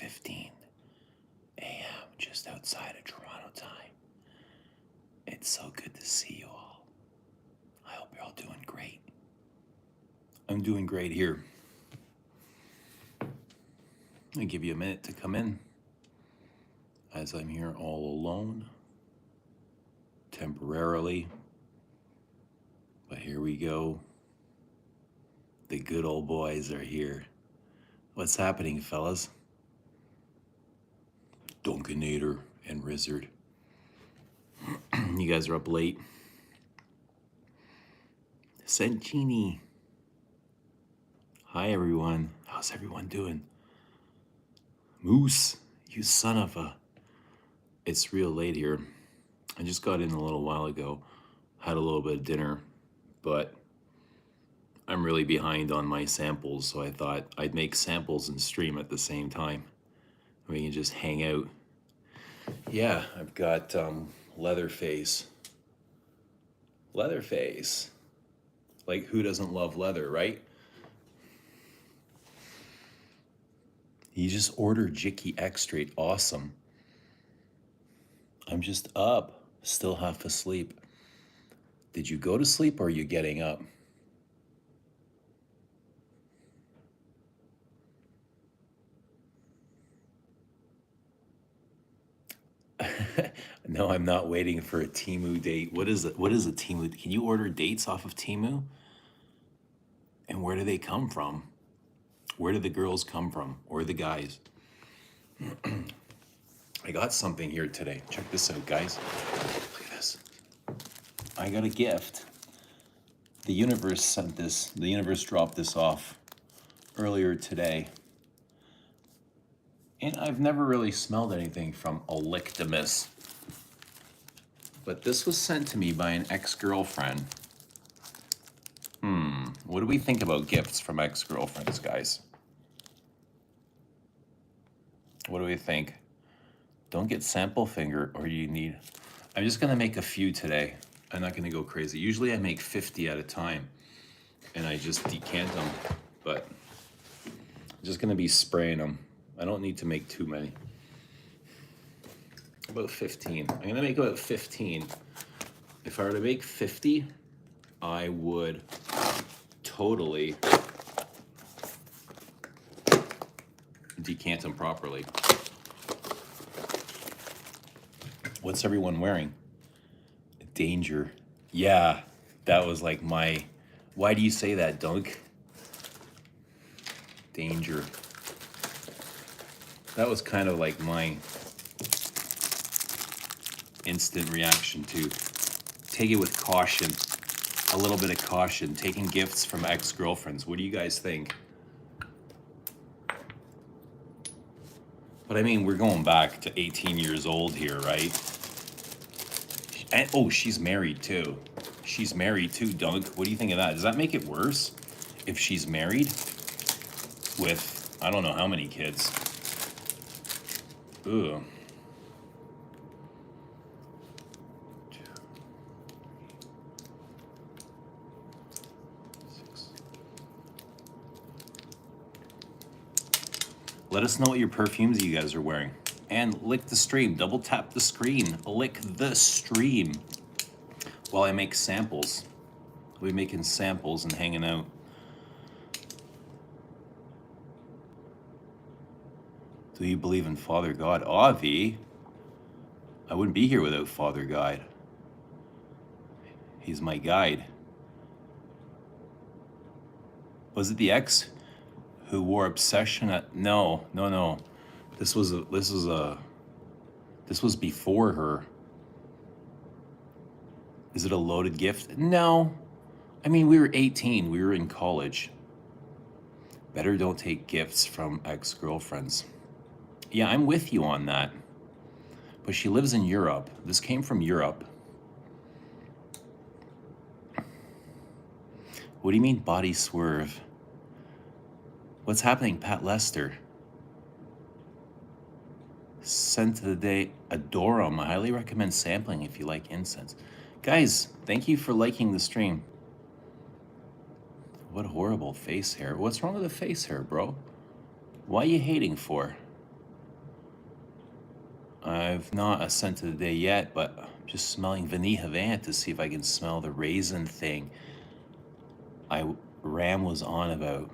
9:15 a.m. just outside of Toronto time. It's so good to see you all. I hope you're all doing great. I'm doing great here. I'll give you a minute to come in as I'm here all alone, temporarily. But here we go. The good old boys are here. What's happening, fellas? Dunkinator and Rizzard. You guys are up late. Centini. Hi, everyone. How's everyone doing? Moose, you son of a... It's real late here. I just got in a little while ago. Had a little bit of dinner, but I'm really behind on my samples, so I thought I'd make samples and stream at the same time. We can just hang out. Yeah, I've got Leatherface. Leatherface. Like, who doesn't love leather, right? You just ordered Jicky Extrait. Awesome. I'm just up, still half asleep. Did you go to sleep or are you getting up? No, I'm not waiting for a Temu date. What is it? What is a Temu? Can you order dates off of Temu? And where do they come from? Where do the girls come from? Or the guys? I got something here today. Check this out, guys. Look at this. I got a gift. The universe sent this. The universe dropped this off earlier today. And I've never really smelled anything from Olictimus. But this was sent to me by an ex-girlfriend. What do we think about gifts from ex-girlfriends, guys? What do we think? Don't get sample finger, or you need... I'm just gonna make a few today. I'm not gonna go crazy. Usually I make 50 at a time, and I just decant them, but I'm just gonna be spraying them. I don't need to make too many. About 15. I'm gonna make about 15. If I were to make 50, I would totally decant them properly. What's everyone wearing? Danger. Yeah, that was like my... Why do you say that, Dunk? Danger. That was kind of like my instant reaction to take it with caution. A little bit of caution. Taking gifts from ex-girlfriends. What do you guys think? But I mean, we're going back to 18 years old here, right? And, oh, she's married too. She's married too, Dunk. What do you think of that? Does that make it worse if she's married with, I don't know how many kids? Ugh. Let us know what your perfumes you guys are wearing. And lick the stream. Double tap the screen. Lick the stream. While I make samples. We'll be making samples and hanging out. Do you believe in Father God? Avi. I wouldn't be here without Father God. He's my guide. Was it the ex who wore obsession at... No. This was before her. Is it a loaded gift? No. I mean, we were 18. We were in college. Better don't take gifts from ex-girlfriends. Yeah, I'm with you on that. But she lives in Europe. This came from Europe. What do you mean body swerve? What's happening, Pat Lester? Scent of the day, Adorum. I highly recommend sampling if you like incense. Guys, thank you for liking the stream. What horrible face hair. What's wrong with the face hair, bro? Why are you hating for? I've not a scent of the day yet, but I'm just smelling Vanille Havana to see if I can smell the raisin thing Ram was on about.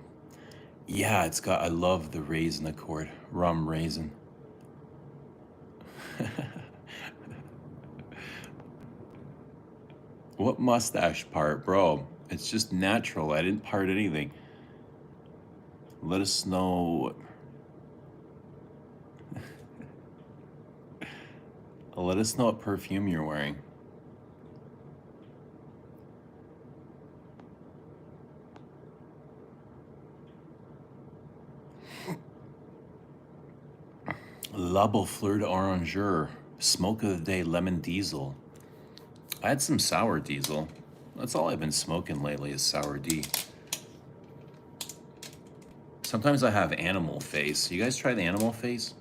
Yeah, I love the raisin accord, rum raisin. What mustache part, bro? It's just natural. I didn't part anything. Let us know. Let us know what perfume you're wearing. La Beau Fleur d'Oranger. Smoke of the day, lemon diesel. I had some sour diesel. That's all I've been smoking lately is sour D. Sometimes I have animal face. You guys try the animal face?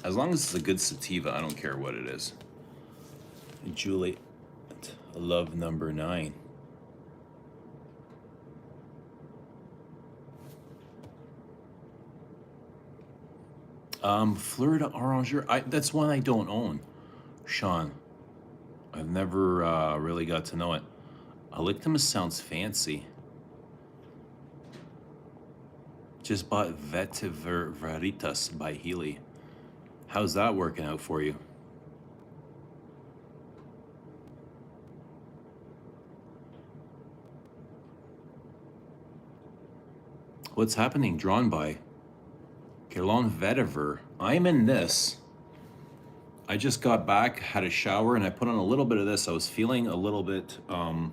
As long as it's a good sativa, I don't care what it is. Juliet, love number 9. Fleur d'Oranger, that's one I don't own, Sean. I've never really got to know it. Alictimus sounds fancy. Just bought Vetiver Veritas by Healy. How's that working out for you? What's happening? Drawn by Guerlain Vetiver. I'm in this. I just got back, had a shower, and I put on a little bit of this. I was feeling a little bit, I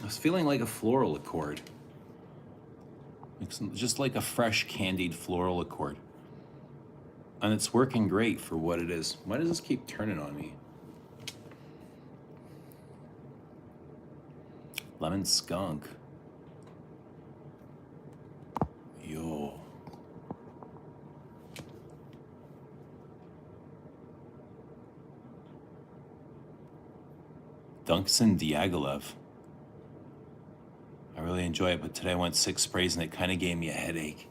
was feeling like a floral accord. It's just like a fresh candied floral accord. And it's working great for what it is. Why does this keep turning on me? Lemon skunk. Yo. Dunkson Diaghilev. I really enjoy it, but today I went 6 sprays and it kind of gave me a headache.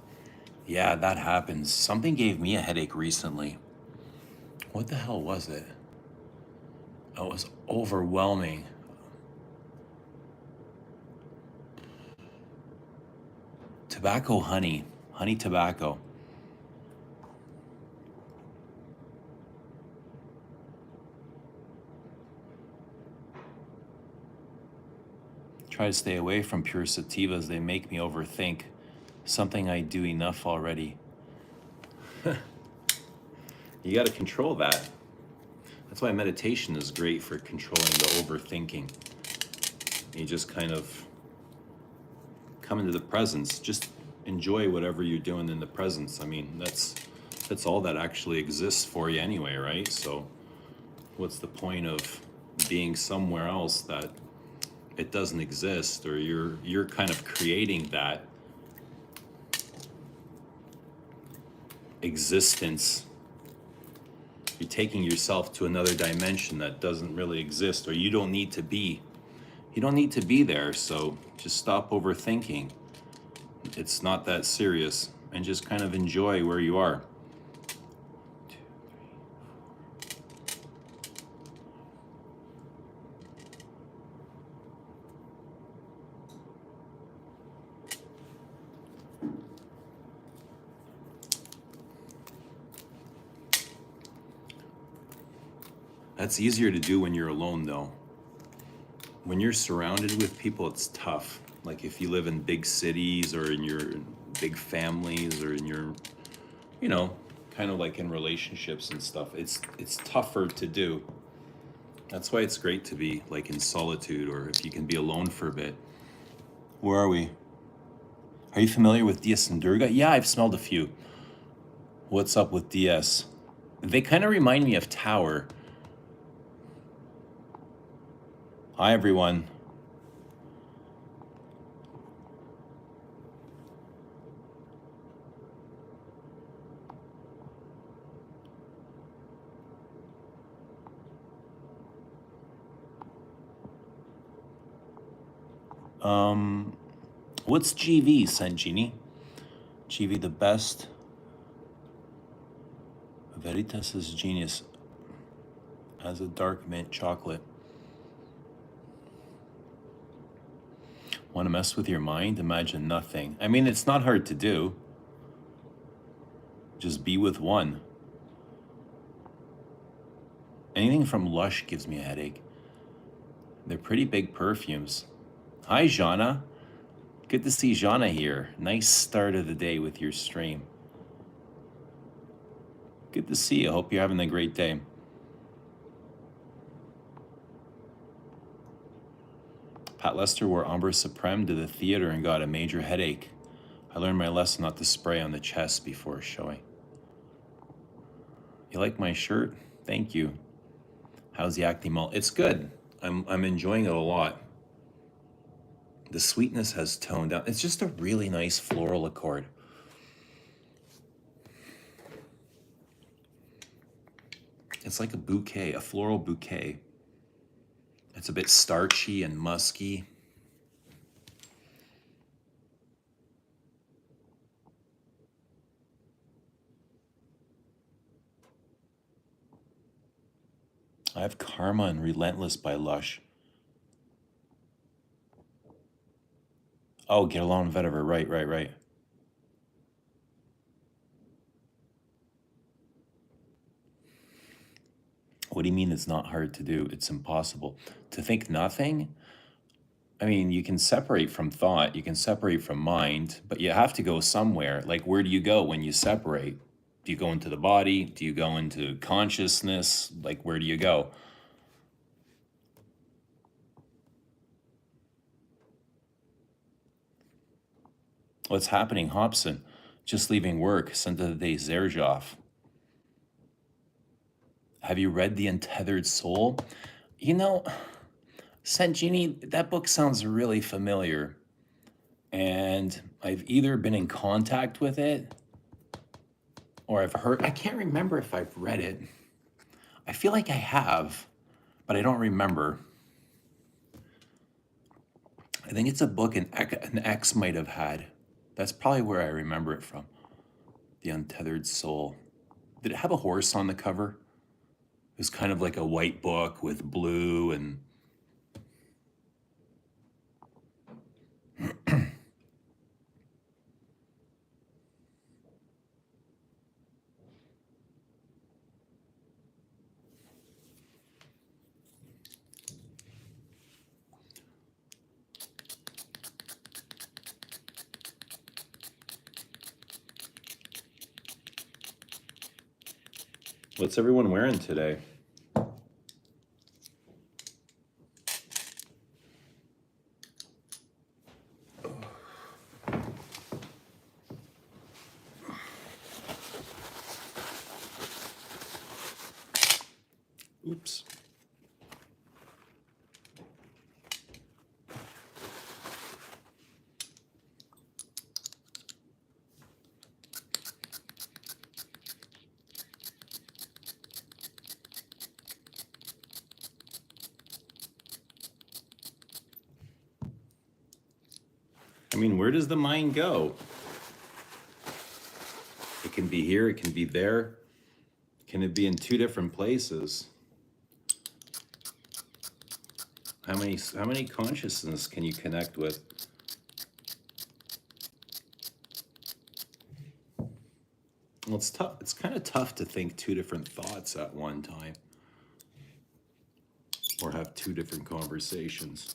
Yeah, that happens. Something gave me a headache recently. What the hell was it? Oh, it was overwhelming. Tobacco honey. Honey tobacco. Try to stay away from pure sativas. They make me overthink. Something I do enough already. You got to control that. That's why meditation is great for controlling the overthinking. You just kind of come into the presence. Just enjoy whatever you're doing in the presence. I mean, that's all that actually exists for you anyway, right? So what's the point of being somewhere else that it doesn't exist, or you're kind of creating that existence. You're taking yourself to another dimension that doesn't really exist, or you don't need to be there. So just stop overthinking. It's not that serious, and just kind of enjoy where you are. That's easier to do when you're alone, though. When you're surrounded with people, it's tough. Like if you live in big cities or in your big families or in your, kind of like in relationships and stuff, it's tougher to do. That's why it's great to be like in solitude, or if you can be alone for a bit. Where are we? Are you familiar with DS and Durga? Yeah, I've smelled a few. What's up with DS? They kind of remind me of Tower. Hi, everyone. What's GV, Sent Genie? GV, the best Veritas' Genius as a dark mint chocolate. Want to mess with your mind? Imagine nothing. I mean, it's not hard to do. Just be with one. Anything from Lush gives me a headache. They're pretty big perfumes. Hi, Jana. Good to see Jana here. Nice start of the day with your stream. Good to see you. Hope you're having a great day. Pat Lester wore Ombre Supreme to the theater and got a major headache. I learned my lesson not to spray on the chest before showing. You like my shirt? Thank you. How's the acne malt? It's good. I'm enjoying it a lot. The sweetness has toned down. It's just a really nice floral accord. It's like a bouquet, a floral bouquet. It's a bit starchy and musky. I have Karma and Relentless by Lush. Oh, Get Along Vetiver. Right. What do you mean it's not hard to do? It's impossible. To think nothing? I mean, you can separate from thought, you can separate from mind, but you have to go somewhere. Like, where do you go when you separate? Do you go into the body? Do you go into consciousness? Like, where do you go? What's happening, Hobson? Just leaving work, sent to the day Zerjoff. Have you read The Untethered Soul? You know, Santini, that book sounds really familiar. And I've either been in contact with it or I've heard, I can't remember if I've read it. I feel like I have, but I don't remember. I think it's a book an ex might have had. That's probably where I remember it from. The Untethered Soul. Did it have a horse on the cover? It was kind of like a white book with blue and... What's everyone wearing today? Oops. I mean, where does the mind go? It can be here, it can be there. Can it be in two different places? How many consciousness can you connect with? Well, it's tough. It's kind of tough to think two different thoughts at one time or have two different conversations.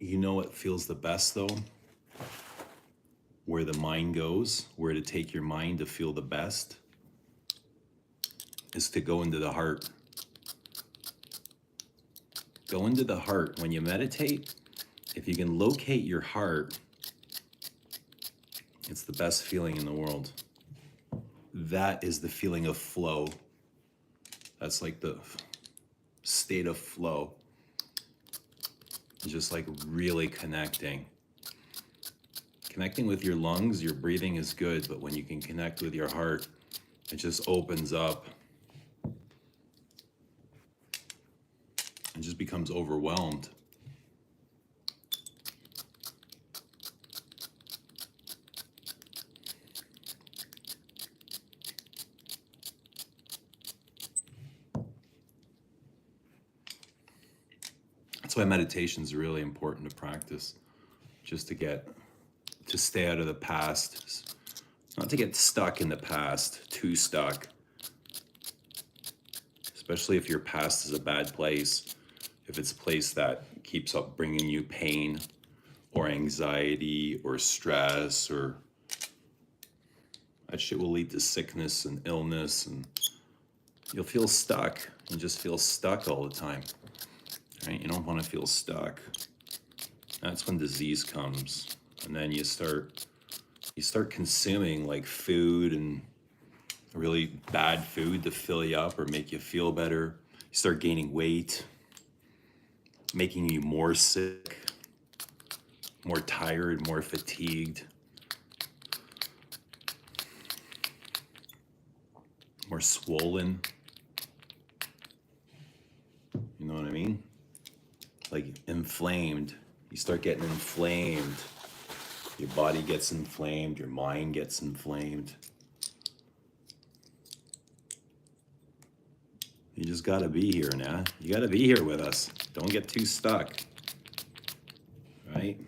You know what feels the best though? Where the mind goes, where to take your mind to feel the best, is to go into the heart. Go into the heart. When you meditate, if you can locate your heart, it's the best feeling in the world. That is the feeling of flow. That's like the state of flow. Just like really connecting. Connecting with your lungs, your breathing is good, but when you can connect with your heart, it just opens up and just becomes overwhelmed. That's why meditation is really important to practice, just to stay out of the past, not to get stuck in the past, too stuck, especially if your past is a bad place, if it's a place that keeps up bringing you pain or anxiety or stress, or that shit will lead to sickness and illness, and you'll feel stuck. You just feel stuck all the time, right? You don't want to feel stuck. That's when disease comes, and then you start consuming like food and really bad food to fill you up or make you feel better. You start gaining weight, making you more sick, more tired, more fatigued, more swollen. You know what I mean? Like inflamed. You start getting inflamed. Your body gets inflamed, your mind gets inflamed. You just gotta be here now. You gotta be here with us. Don't get too stuck, right?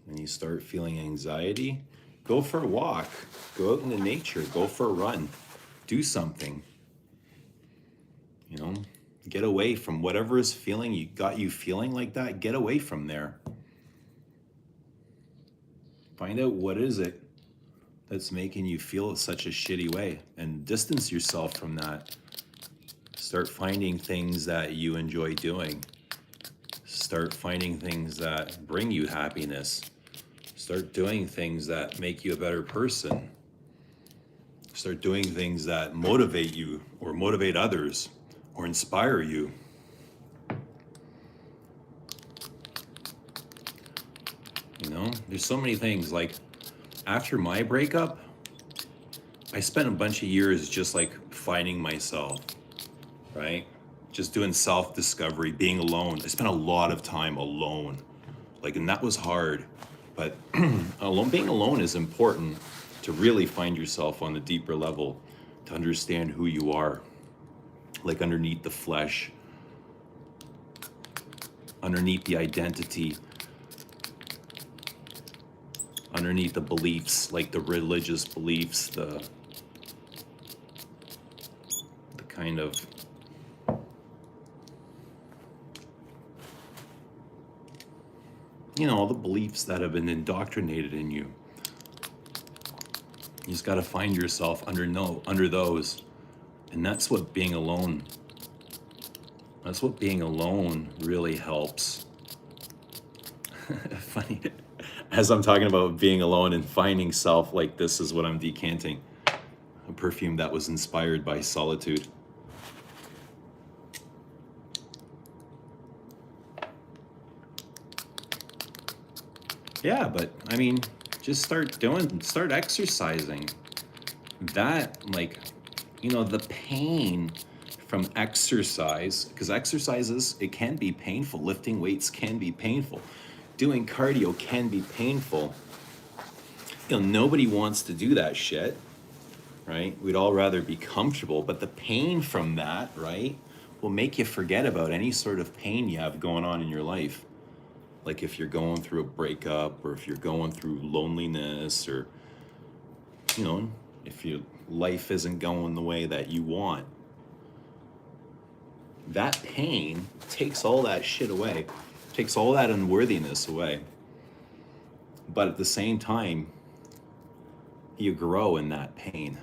When you start feeling anxiety, go for a walk. Go out into nature. Go for a run. Do something. You know, get away from whatever is got you feeling like that. Get away from there. Find out what is it that's making you feel such a shitty way and distance yourself from that. Start finding things that you enjoy doing. Start finding things that bring you happiness. Start doing things that make you a better person. Start doing things that motivate you or motivate others or inspire you. You know, there's so many things. Like after my breakup, I spent a bunch of years just like finding myself, right? Just doing self-discovery, being alone. I spent a lot of time alone, like, and that was hard. But being alone is important to really find yourself on a deeper level, to understand who you are, like underneath the flesh, underneath the identity, underneath the beliefs, like the religious beliefs, the kind of all the beliefs that have been indoctrinated in you. You just got to find yourself under those. And that's what being alone really helps. Funny. As I'm talking about being alone and finding self, like this is what I'm decanting. A perfume that was inspired by Solitude. Yeah, but I mean, just start exercising. That, like, the pain from exercise, because exercises, it can be painful. Lifting weights can be painful. Doing cardio can be painful. Nobody wants to do that shit, right? We'd all rather be comfortable, but the pain from that, right, will make you forget about any sort of pain you have going on in your life. Like if you're going through a breakup, or if you're going through loneliness, or, if your life isn't going the way that you want. That pain takes all that shit away, takes all that unworthiness away. But at the same time, you grow in that pain.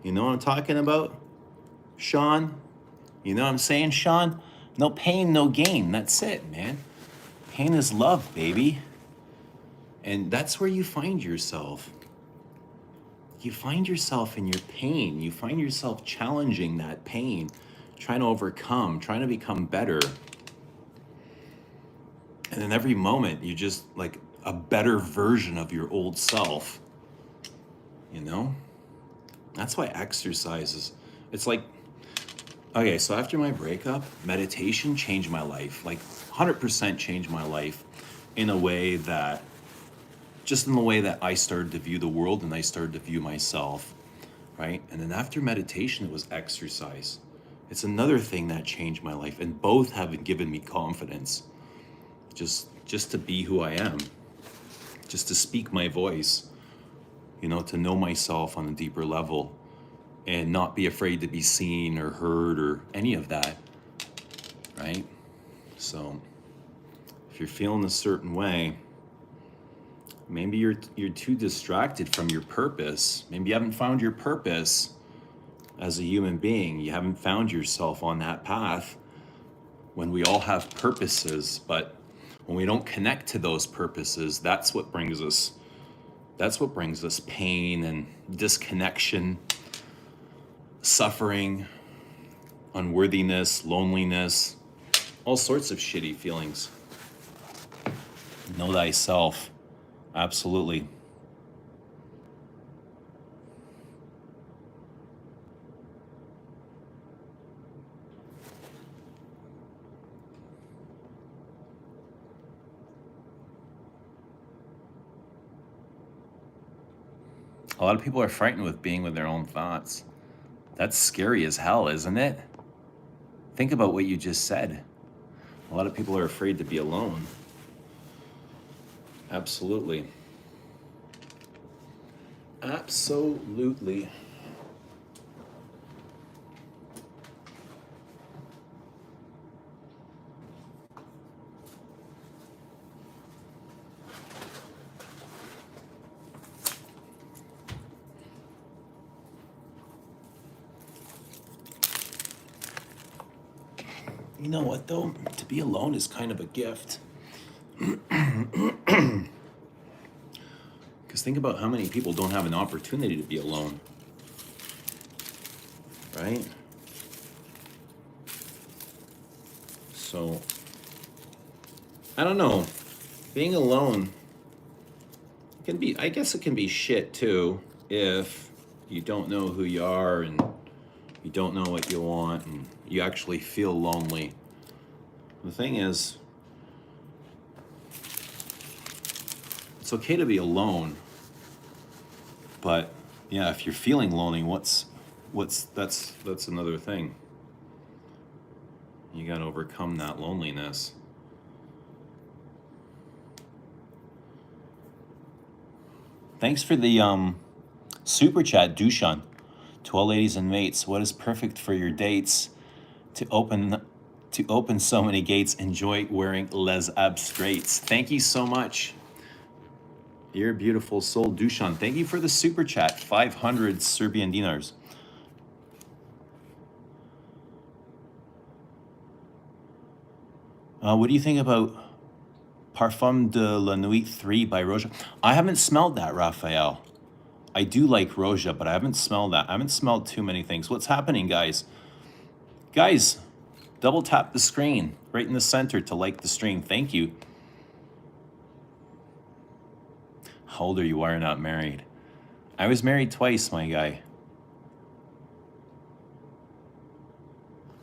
You know what I'm talking about, Sean? You know what I'm saying, Sean? No pain, no gain. That's it, man. Pain is love, baby. And that's where you find yourself. You find yourself in your pain. You find yourself challenging that pain, trying to overcome, trying to become better. And in every moment, you're just like a better version of your old self. That's why exercises, it's like, okay, so after my breakup, meditation changed my life, like 100% changed my life in the way that I started to view the world and I started to view myself, right? And then after meditation, it was exercise. It's another thing that changed my life, and both have given me confidence. Just to be who I am, just to speak my voice, to know myself on a deeper level and not be afraid to be seen or heard or any of that, right? So if you're feeling a certain way, maybe you're too distracted from your purpose. Maybe you haven't found your purpose as a human being. You haven't found yourself on that path. When we all have purposes, but when we don't connect to those purposes, that's what brings us pain and disconnection, suffering, unworthiness, loneliness, all sorts of shitty feelings. Know thyself. Absolutely. A lot of people are frightened with being with their own thoughts. That's scary as hell, isn't it? Think about what you just said. A lot of people are afraid to be alone. Absolutely. Absolutely. You know what, though? To be alone is kind of a gift. Because think about how many people don't have an opportunity to be alone. Right? So, I don't know. Being alone can be, I guess it can be shit too, if you don't know who you are and you don't know what you want and you actually feel lonely. The thing is, it's okay to be alone, but yeah, if you're feeling lonely, that's another thing. You got to overcome that loneliness. Thanks for the super chat, Dushan. To all ladies and mates, what is perfect for your dates? To open so many gates, enjoy wearing Les Abstraits. Thank you so much. You're a beautiful soul, Dushan. Thank you for the super chat, 500 Serbian dinars. What do you think about Parfum de la Nuit 3 by Roja? I haven't smelled that, Raphael. I do like Roja, but I haven't smelled that. I haven't smelled too many things. What's happening, guys? Guys, double tap the screen right in the center to like the stream. Thank you. How old are you? Why are you not married? I was married twice, my guy.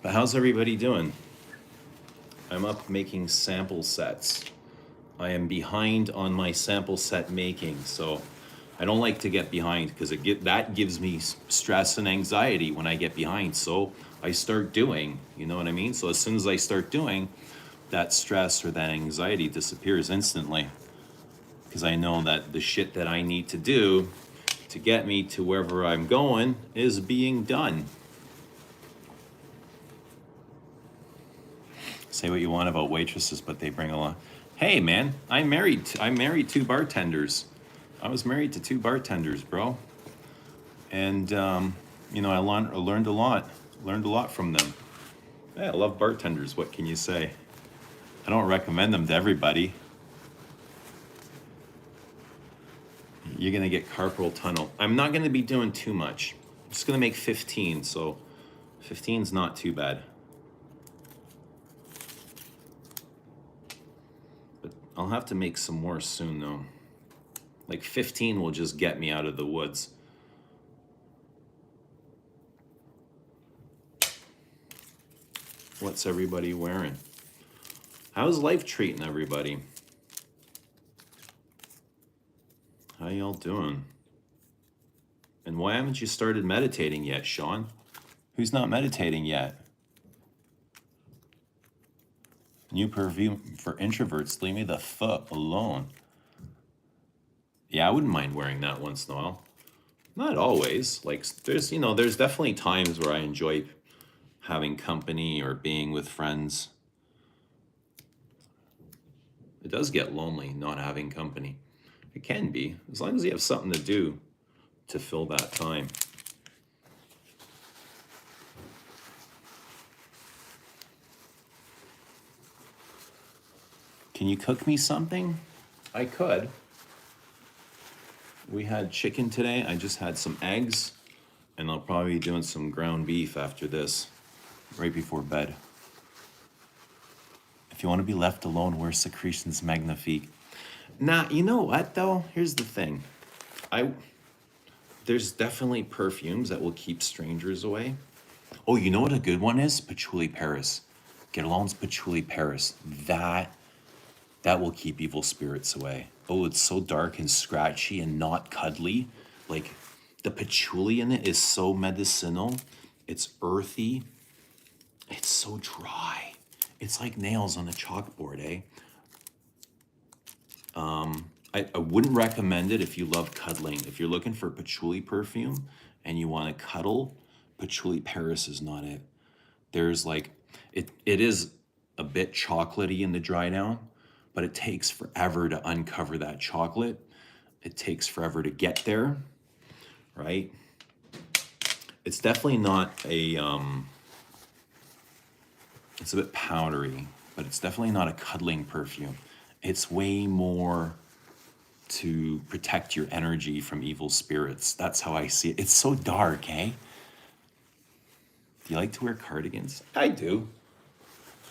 But how's everybody doing? I'm up making sample sets. I am behind on my sample set making, so I don't like to get behind because that gives me stress and anxiety when I get behind. So I start doing, you know what I mean? So as soon as I start doing, that stress or that anxiety disappears instantly, because I know that the shit that I need to do to get me to wherever I'm going is being done. Say what you want about waitresses, but they bring a lot. Hey man, I'm married 2 bartenders. I was married to 2 bartenders, bro. And I learned a lot from them. Hey, I love bartenders. What can you say? I don't recommend them to everybody. You're gonna get carpal tunnel. I'm not gonna be doing too much. I'm just gonna make 15, so 15's not too bad. But I'll have to make some more soon though. Like 15 will just get me out of the woods. What's everybody wearing? How's life treating everybody? How y'all doing? And why haven't you started meditating yet, Sean? Who's not meditating yet? New perfume for introverts. Leave me the fuck alone. Yeah, I wouldn't mind wearing that once in a while. Not always. Like, there's, there's definitely times where I enjoy having company or being with friends. It does get lonely not having company. It can be, as long as you have something to do to fill that time. Can you cook me something? I could. We had chicken today. I just had some eggs, and I'll probably be doing some ground beef after this, right before bed. If you want to be left alone, wear Secretions Magnifique. Nah, you know what though? Here's the thing. There's definitely perfumes that will keep strangers away. Oh, you know what a good one is? Patchouli Paris. Guerlain's Patchouli Paris. That will keep evil spirits away. Oh, it's so dark and scratchy and not cuddly. Like, the patchouli in it is so medicinal. It's earthy. It's so dry. It's like nails on a chalkboard, eh? I wouldn't recommend it if you love cuddling. If you're looking for patchouli perfume and you want to cuddle, Patchouli Paris is not it. There's like, it is a bit chocolatey in the dry down, but it takes forever to uncover that chocolate. It takes forever to get there, right? It's definitely not it's a bit powdery, but it's definitely not a cuddling perfume. It's way more to protect your energy from evil spirits. That's how I see it. It's so dark, eh? Do you like to wear cardigans? I do.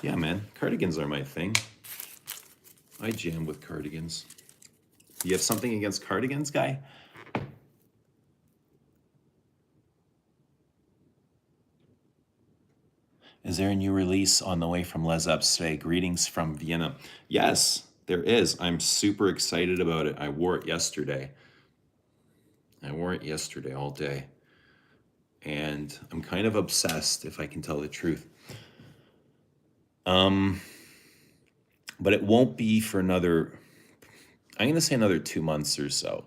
Yeah, man. Cardigans are my thing. I jam with cardigans. You have something against cardigans, guy? Is there a new release on the way from Les Abstraits? Greetings from Vienna. Yes, there is. I'm super excited about it. I wore it yesterday. All day. And I'm kind of obsessed, if I can tell the truth. But it won't be for another, I'm going to say another 2 months or so.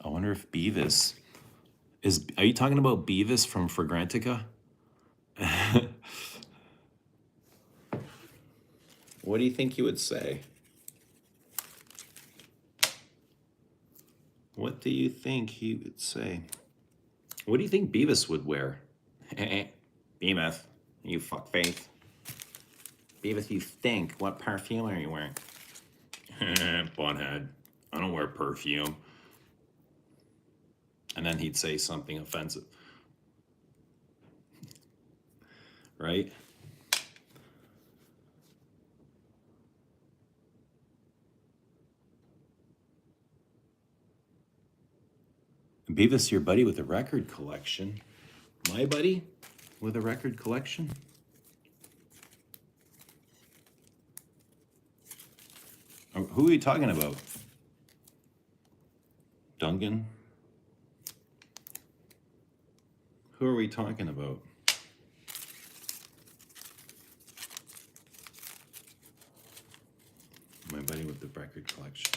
I wonder if Beavis are you talking about Beavis from Fragrantica? What do you think he would say? What do you think he would say? What do you think Beavis would wear? Beavis, you fuckface. Beavis, you stink. What perfume are you wearing? Butthead. I don't wear perfume. And then he'd say something offensive. Right? Beavis, your buddy with a record collection. My buddy with a record collection? Who are you talking about? Duncan? Who are we talking about? My buddy with the record collection.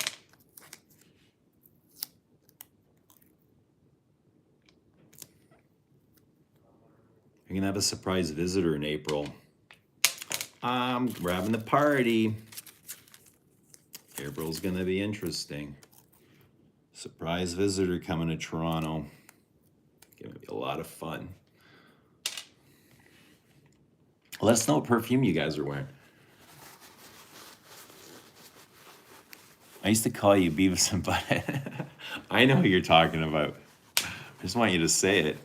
You're gonna have a surprise visitor in April. We're having the party. April's gonna be interesting. Surprise visitor coming to Toronto. Gonna be a lot of fun. Let us know what perfume you guys are wearing. I used to call you Beavis and Butthead. I know who you're talking about. I just want you to say it.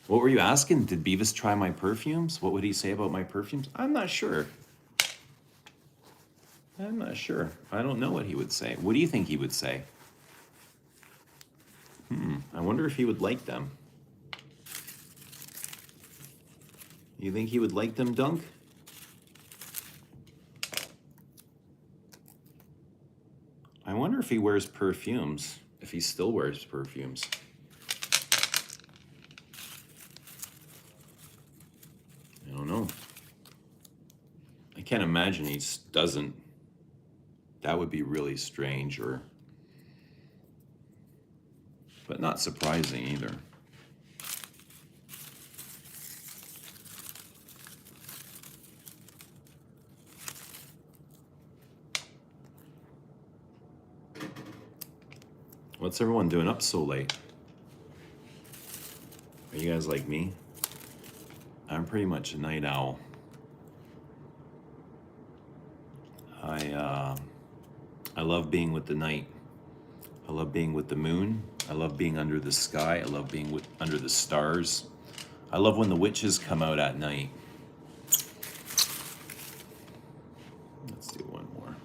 What were you asking? Did Beavis try my perfumes? What would he say about my perfumes? I'm not sure. I'm not sure. I don't know what he would say. What do you think he would say? I wonder if he would like them. You think he would like them, Dunk? I wonder if he wears perfumes, if he still wears perfumes. I don't know. I can't imagine he doesn't. That would be really strange, but not surprising either. What's everyone doing up so late? Are you guys like me? I'm pretty much a night owl. I love being with the night. I love being with the moon. I love being under the sky. I love being under the stars. I love when the witches come out at night. Let's do one more.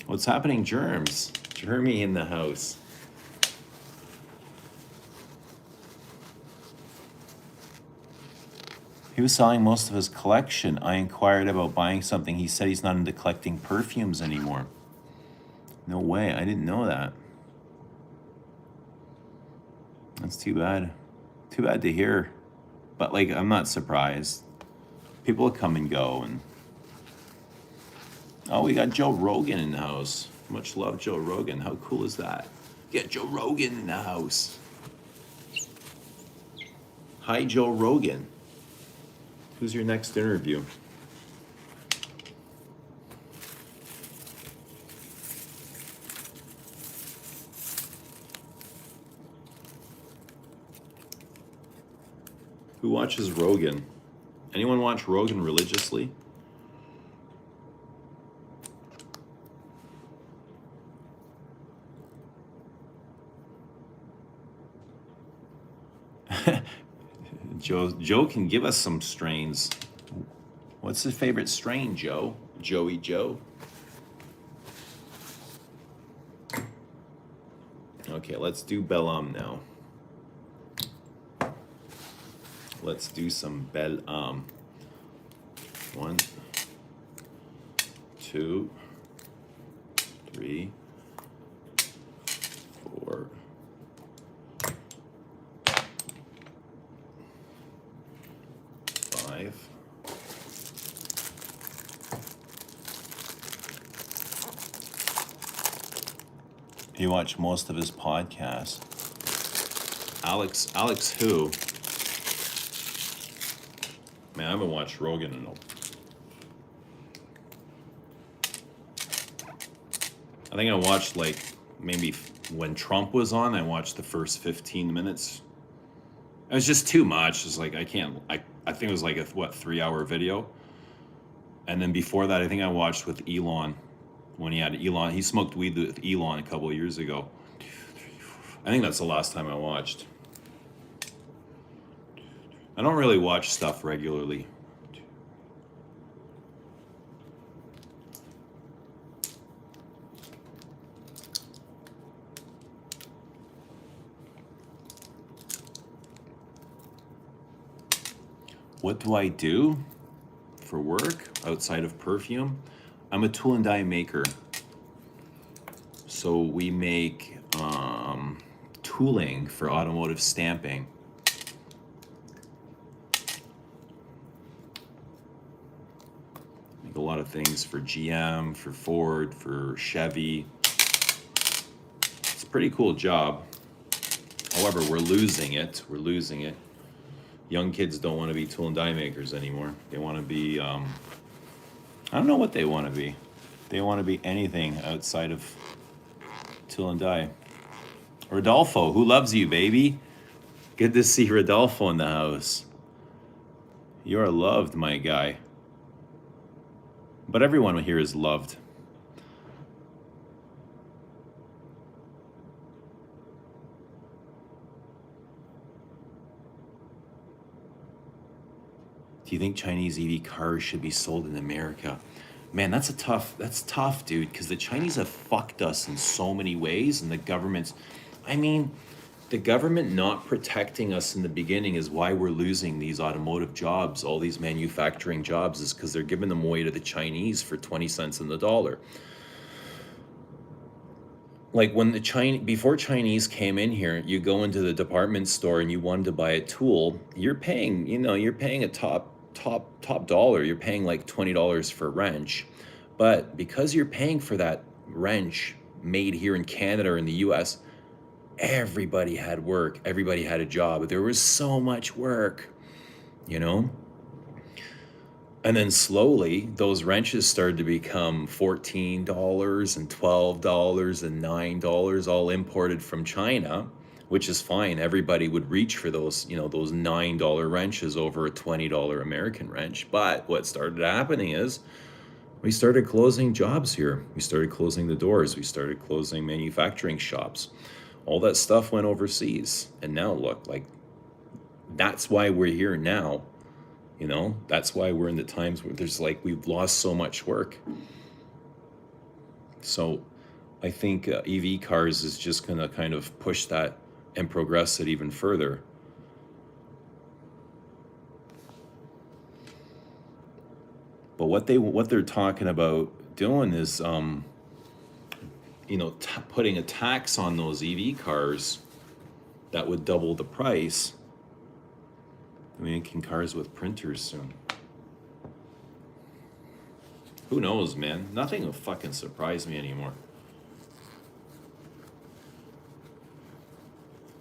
What's happening, Germs? Jeremy in the house. He was selling most of his collection. I inquired about buying something. He said he's not into collecting perfumes anymore. No way, I didn't know that. That's too bad. Too bad to hear. But like, I'm not surprised. People come and go, and oh, we got Joe Rogan in the house. Much love, Joe Rogan. How cool is that? Get Joe Rogan in the house. Hi, Joe Rogan. Who's your next interview? Who watches Rogan? Anyone watch Rogan religiously? Joe can give us some strains. What's his favorite strain, Joe? Joey Joe? Okay, let's do Bel-Am now. Let's do some Bel-Am. 1, 2, 3, 4. You watch most of his podcasts. Alex who? Man, I haven't watched Rogan in I think I watched like maybe when Trump was on, I watched the first 15 minutes. It was just too much. It's like I think it was like a 3-hour video. And then before that, I think I watched with Elon. When he smoked weed with Elon a couple of years ago. I think that's the last time I watched. I don't really watch stuff regularly. What do I do for work outside of perfume? I'm a tool and die maker. So we make tooling for automotive stamping. Make a lot of things for GM, for Ford, for Chevy. It's a pretty cool job. However, we're losing it. Young kids don't want to be tool and die makers anymore. They want to be, I don't know what they want to be. They want to be anything outside of Till and Die. Rodolfo, who loves you, baby? Good to see Rodolfo in the house. You are loved, my guy. But everyone here is loved. Do you think Chinese EV cars should be sold in America? Man, that's tough, dude, because the Chinese have fucked us in so many ways, and the government not protecting us in the beginning is why we're losing these automotive jobs, all these manufacturing jobs, is because they're giving them away to the Chinese for 20 cents on the dollar. Like when before Chinese came in here, you go into the department store and you wanted to buy a tool, you're paying a top dollar. You're paying like $20 for a wrench. But because you're paying for that wrench made here in Canada or in the US, everybody had work, everybody had a job. There was so much work, you know? And then slowly, those wrenches started to become $14 and $12 and $9, all imported from China, which is fine. Everybody would reach for those, those $9 wrenches over a $20 American wrench. But what started happening is we started closing jobs here. We started closing the doors. We started closing manufacturing shops. All that stuff went overseas. And now look, like, that's why we're here now. That's why we're in the times where we've lost so much work. So I think EV cars is just going to kind of push that and progress it even further. But what they're talking about doing is, putting a tax on those EV cars that would double the price. We're making cars with printers soon. Who knows, man? Nothing will fucking surprise me anymore.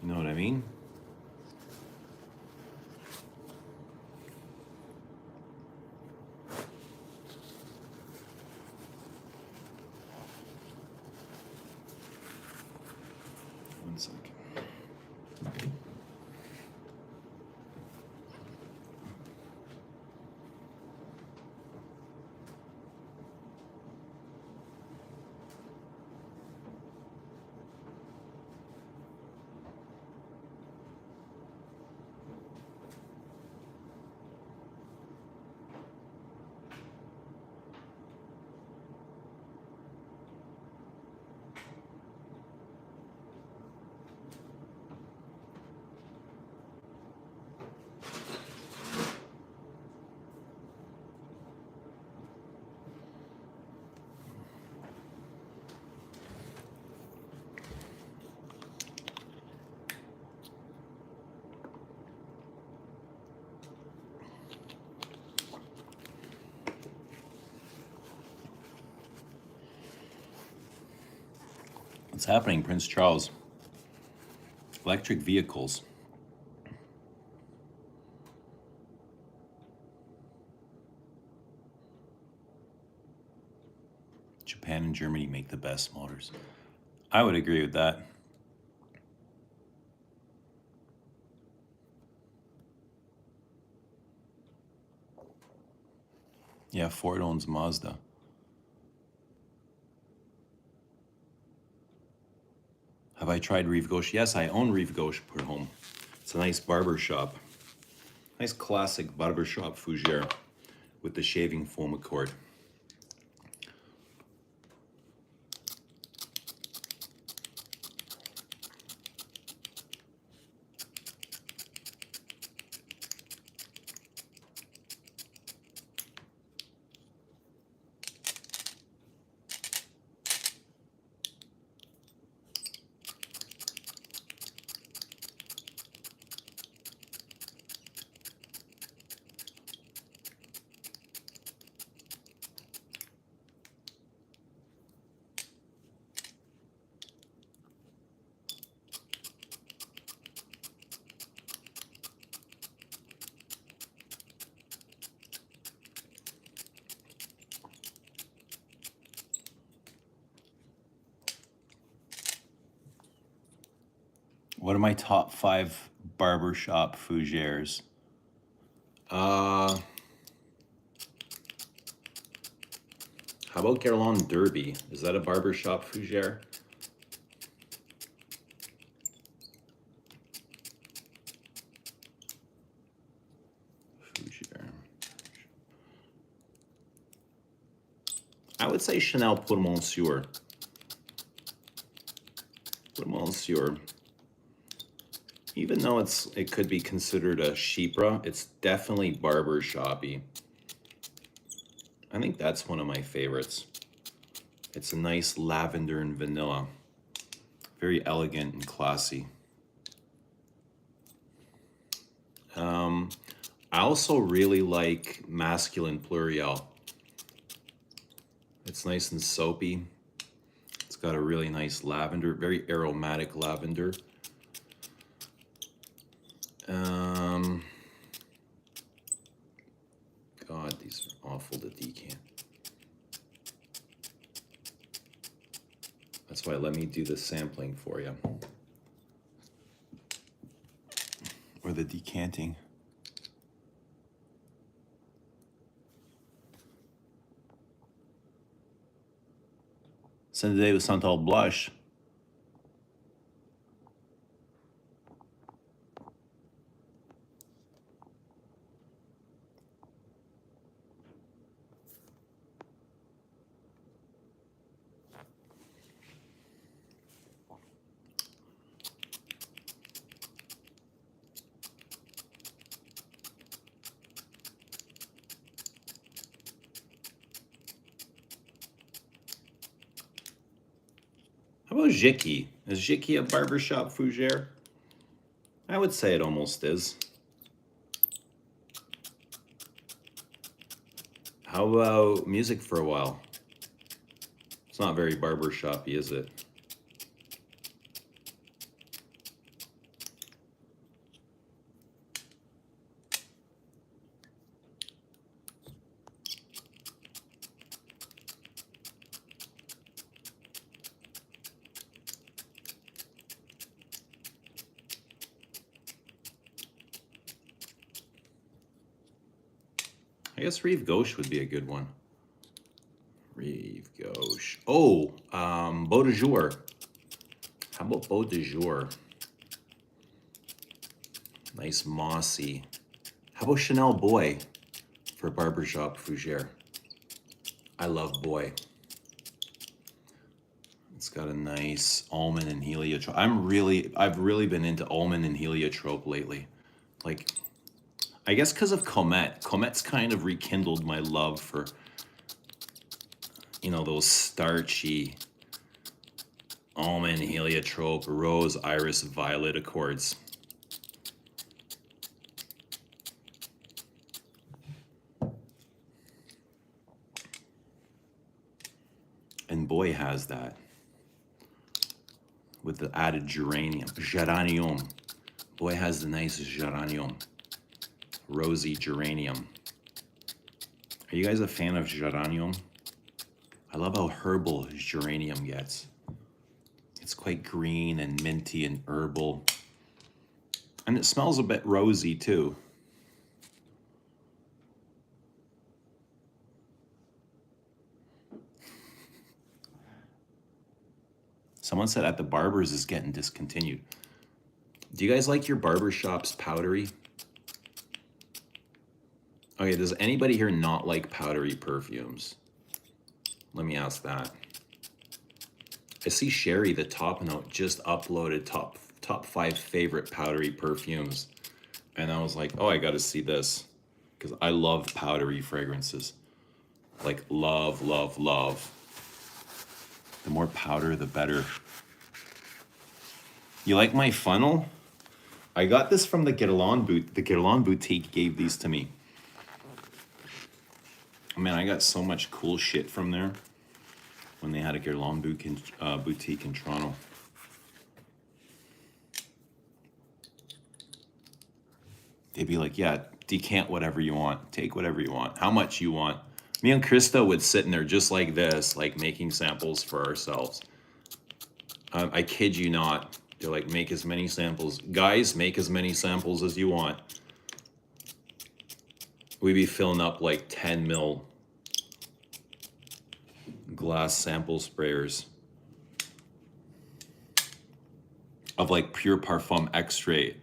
You know what I mean? One second. What's happening, Prince Charles? Electric vehicles. Japan and Germany make the best motors. I would agree with that. Yeah, Ford owns Mazda. Have I tried Rive Gauche? Yes, I own Rive Gauche per home. It's a nice barbershop. Nice classic Barbershop fougere with the shaving foam accord. What are my top 5 barbershop fougères? How about Guerlain Derby? Is that a barbershop fougère? Fougère. I would say Chanel Pour Monsieur. Pour Monsieur. Even though it could be considered a chypre, it's definitely barbershoppy. I think that's one of my favorites. It's a nice lavender and vanilla. Very elegant and classy. I also really like Masculine Pluriel. It's nice and soapy. It's got a really nice lavender, very aromatic lavender. God, these are awful to decant. That's why let me do the sampling for you. Or the decanting. Send today with Santal Blush. How about Jiki? Is Jiki a barbershop fougère? I would say it almost is. How about Music for a While? It's not very barbershoppy, is it? I guess Rive Gauche would be a good one. Rive Gauche. Oh, Beau de Jour. How about Beau de Jour? Nice mossy. How about Chanel Boy for barbershop fougère? I love Boy. It's got a nice almond and heliotrope. I've really been into almond and heliotrope lately. Like, I guess because of Comet. Comet's kind of rekindled my love for, you know, those starchy almond, heliotrope, rose, iris, violet accords. And Boy has that with the added geranium. Boy has the nice geranium. Rosy geranium. Are you guys a fan of geranium? I love how herbal geranium gets. It's quite green and minty and herbal. And it smells a bit rosy too. Someone said at the barbers is getting discontinued. Do you guys like your barbershops powdery? Okay, does anybody here not like powdery perfumes? Let me ask that. I see Sherry, the top note, just uploaded top 5 favorite powdery perfumes. And I was like, oh, I gotta see this. Because I love powdery fragrances. Like love, love, love. The more powder, the better. You like my funnel? I got this from the Guerlain boutique gave these to me. Man, I got so much cool shit from there when they had a Guerlain boutique in Toronto. They'd be like, yeah, decant whatever you want. Take whatever you want. How much you want. Me and Krista would sit in there just like this, like making samples for ourselves. I kid you not. They're like, make as many samples. Guys, make as many samples as you want. We'd be filling up like 10 mil glass sample sprayers of like pure Parfum extrait.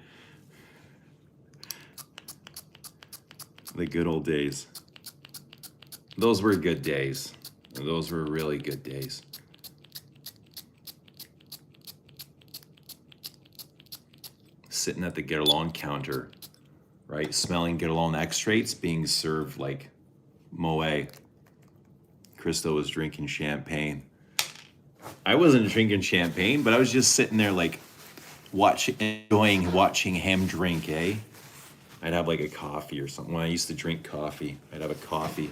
The good old days. Those were good days. Those were really good days. Sitting at the Guerlain counter, right? Smelling Guerlain extracts being served like Moet. Christo was drinking champagne. I wasn't drinking champagne, but I was just sitting there like enjoying watching him drink, eh? I'd have like a coffee or something. When I used to drink coffee, I'd have a coffee.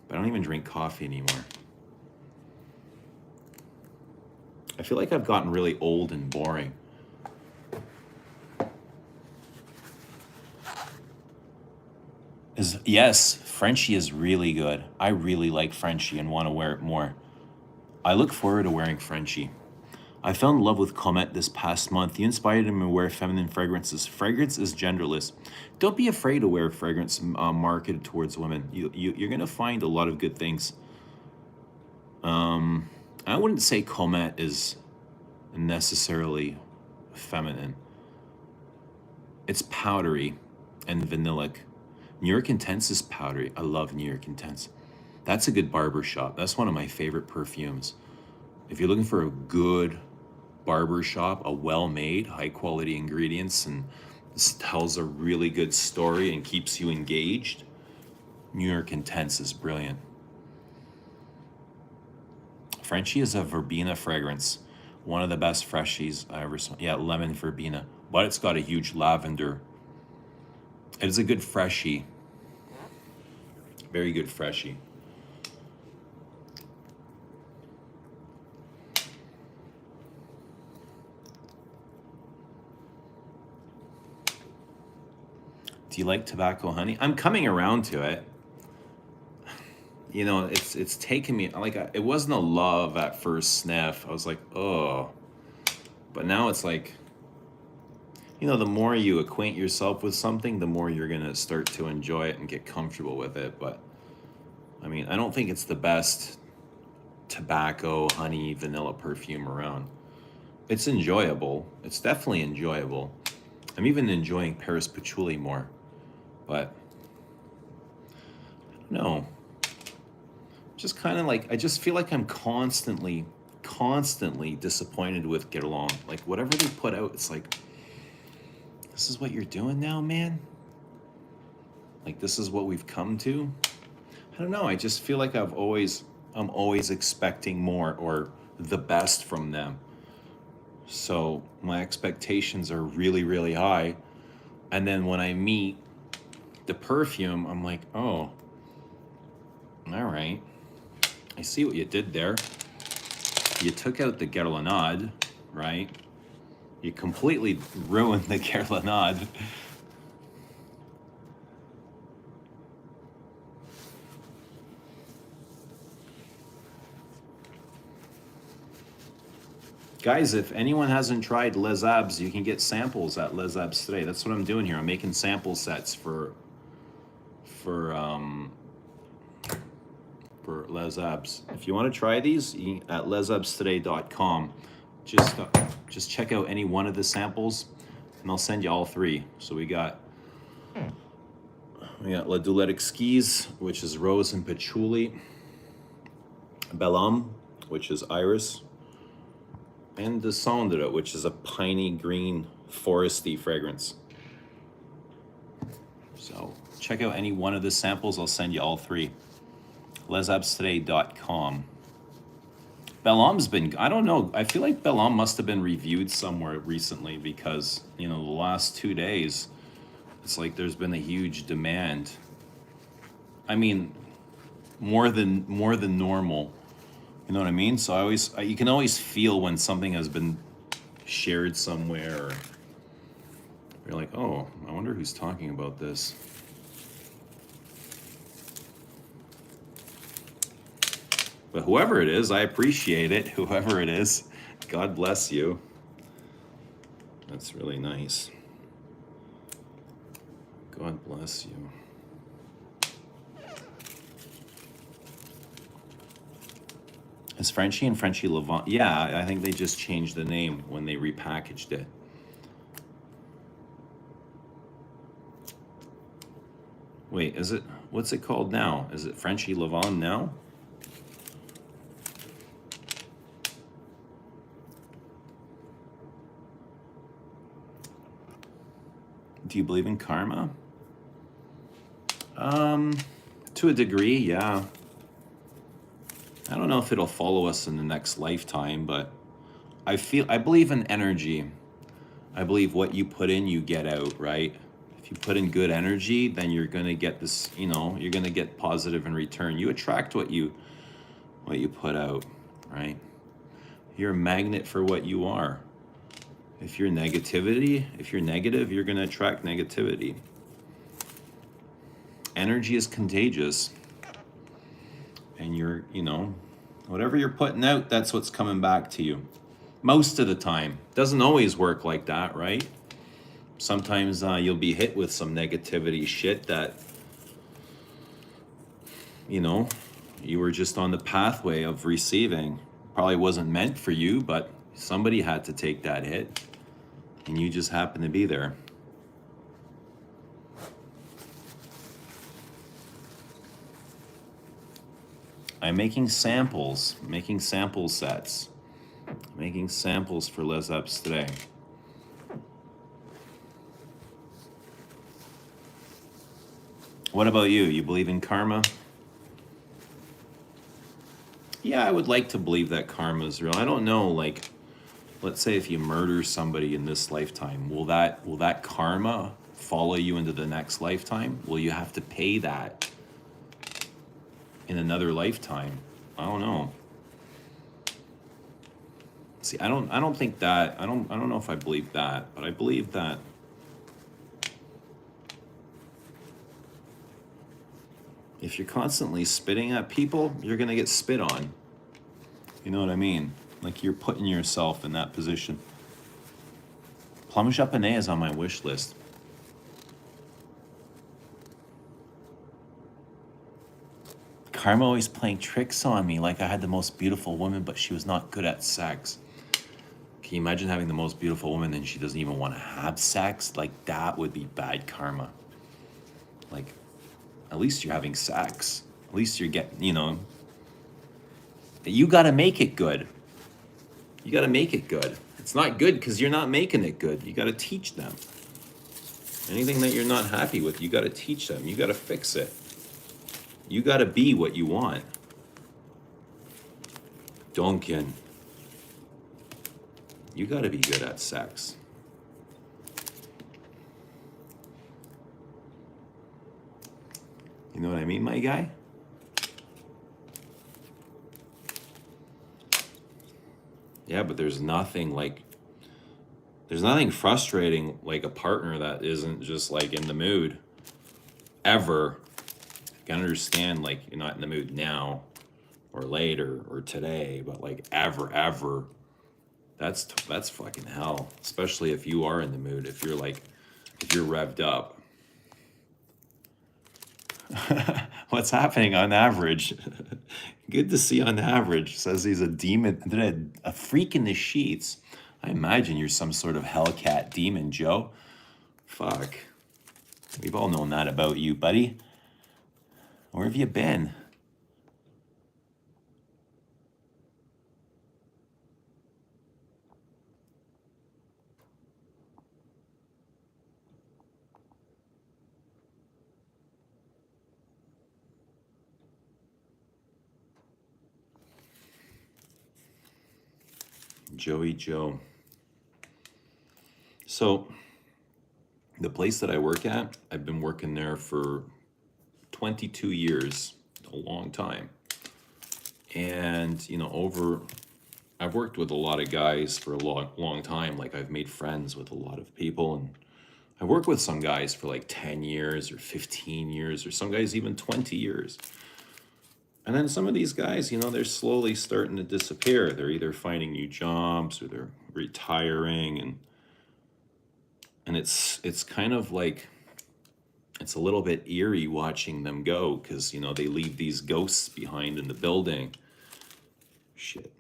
But I don't even drink coffee anymore. I feel like I've gotten really old and boring. Yes, Frenchie is really good. I really like Frenchie and want to wear it more. I look forward to wearing Frenchie. I fell in love with Comet this past month. You inspired me to wear feminine fragrances. Fragrance is genderless. Don't be afraid to wear fragrance marketed towards women. You're going to find a lot of good things. I wouldn't say Comet is necessarily feminine. It's powdery and vanillic. New York Intense is powdery. I love New York Intense. That's a good Barbershop. That's one of my favorite perfumes. If you're looking for a good Barbershop, a well-made, high-quality ingredients, and this tells a really good story and keeps you engaged, New York Intense is brilliant. Frenchie is a verbena fragrance. One of the best freshies I ever saw. Yeah, lemon verbena. But it's got a huge lavender. It is a good freshie. Very good freshie. Do you like tobacco honey? I'm coming around to it. You know, it's taken me, like, it wasn't a love at first sniff. I was like, oh. But now it's like, you know, the more you acquaint yourself with something, the more you're going to start to enjoy it and get comfortable with it. But, I mean, I don't think it's the best tobacco, honey, vanilla perfume around. It's enjoyable. It's definitely enjoyable. I'm even enjoying Paris Patchouli more. But, I don't know. Just kind of like, I just feel like I'm constantly disappointed with Guerlain. Like, whatever they put out, it's like, this is what you're doing now, man? Like, this is what we've come to? I don't know. I just feel like I'm always expecting more or the best from them. So my expectations are really, really high. And then when I meet the perfume, I'm like, oh, all right. I see what you did there. You took out the Guerlainade, right? You completely ruined the Guerlainade. Guys, if anyone hasn't tried Les Abs, you can get samples at Les Abstraits. That's what I'm doing here. I'm making sample sets for Les Abs. If you want to try these, at lesabstrait.com, just check out any one of the samples, and I'll send you all three. So we got La Doulette Exquise, which is rose and patchouli, Bel Homme, which is iris, and the Cendre, which is a piney green foresty fragrance. So check out any one of the samples. I'll send you all three. lesabstrait.com. Bel Homme's been, I don't know, I feel like Bel Homme must have been reviewed somewhere recently because, you know, the last 2 days, it's like there's been a huge demand. I mean, more than normal. You know what I mean? So you can always feel when something has been shared somewhere. Or you're like, oh, I wonder who's talking about this. But whoever it is, I appreciate it. Whoever it is, God bless you. That's really nice. God bless you. Is Frenchie and Frenchie Levant? Yeah, I think they just changed the name when they repackaged it. Wait, is it? What's it called now? Is it Frenchie Levant now? Do you believe in karma? To a degree, yeah. I don't know if it'll follow us in the next lifetime, but I believe in energy. I believe what you put in, you get out, right? If you put in good energy, then you're gonna get this, you're gonna get positive in return. You attract what you put out, right? You're a magnet for what you are. If you're negative, you're gonna attract negativity. Energy is contagious. And whatever you're putting out, that's what's coming back to you. Most of the time. Doesn't always work like that, right? Sometimes you'll be hit with some negativity shit that, you were just on the pathway of receiving. Probably wasn't meant for you, but somebody had to take that hit. And you just happen to be there. I'm making sample sets, making samples for Les Abstraits. What about you? You believe in karma? Yeah, I would like to believe that karma is real. I don't know, like, let's say if you murder somebody in this lifetime, will that karma follow you into the next lifetime? Will you have to pay that in another lifetime? I don't know. See, I don't think that. I don't know if I believe that, but I believe that if you're constantly spitting at people, you're gonna get spit on. You know what I mean? Like, you're putting yourself in that position. Plum japonais is on my wish list. Karma always playing tricks on me, like I had the most beautiful woman, but she was not good at sex. Can you imagine having the most beautiful woman and she doesn't even want to have sex? Like, that would be bad karma. Like, at least you're having sex. At least you're getting, you got to make it good. You got to make it good. It's not good because you're not making it good. You got to teach them. Anything that you're not happy with, you got to teach them. You got to fix it. You got to be what you want. Duncan. You got to be good at sex. You know what I mean, my guy? Yeah, but there's nothing frustrating like a partner that isn't just like in the mood ever. You can understand, like, you're not in the mood now or later or today, but like ever. That's fucking hell. Especially if you are in the mood, if you're revved up. What's happening on average? Good to see on average. Says he's a demon, a freak in the sheets. I imagine you're some sort of hellcat demon, Joe. Fuck. We've all known that about you, buddy. Where have you been? Joey Joe. So, the place that I work at, I've been working there for 22 years, a long time. And, I've worked with a lot of guys for a long time. Like, I've made friends with a lot of people, and I work with some guys for like 10 years or 15 years, or some guys even 20 years. And then some of these guys, they're slowly starting to disappear. They're either finding new jobs or they're retiring. And And it's kind of like, it's a little bit eerie watching them go, because, you know, they leave these ghosts behind in the building. Shit.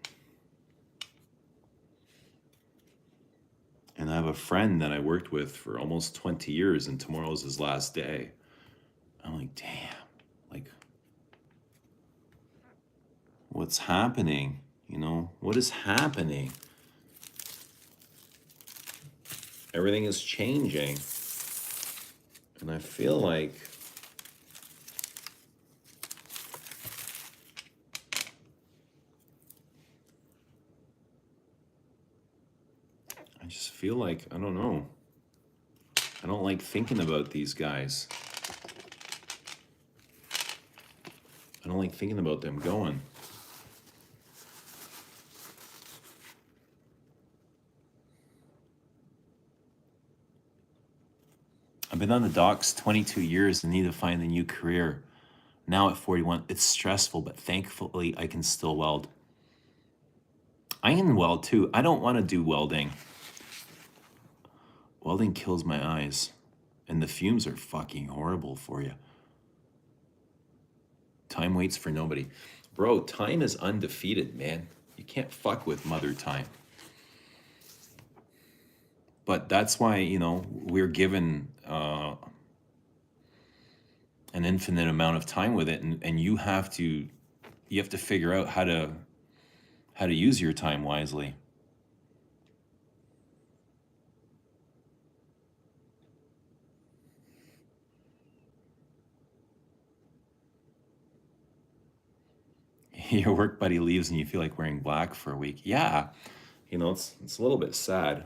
And I have a friend that I worked with for almost 20 years, and tomorrow's his last day. I'm like, damn, like, what's happening? You know, what is happening? Everything is changing. And I feel like I don't know. I don't like thinking about these guys. I don't like thinking about them going. I've been on the docks 22 years and need to find a new career. Now at 41, it's stressful, but thankfully I can still weld. I can weld too. I don't want to do welding. Welding kills my eyes, and the fumes are fucking horrible for you. Time waits for nobody. Bro, time is undefeated, man. You can't fuck with Mother Time. But that's why, you know, we're given an infinite amount of time with it, and you have to figure out how to use your time wisely. Your work buddy leaves and you feel like wearing black for a week. Yeah, you know, it's a little bit sad.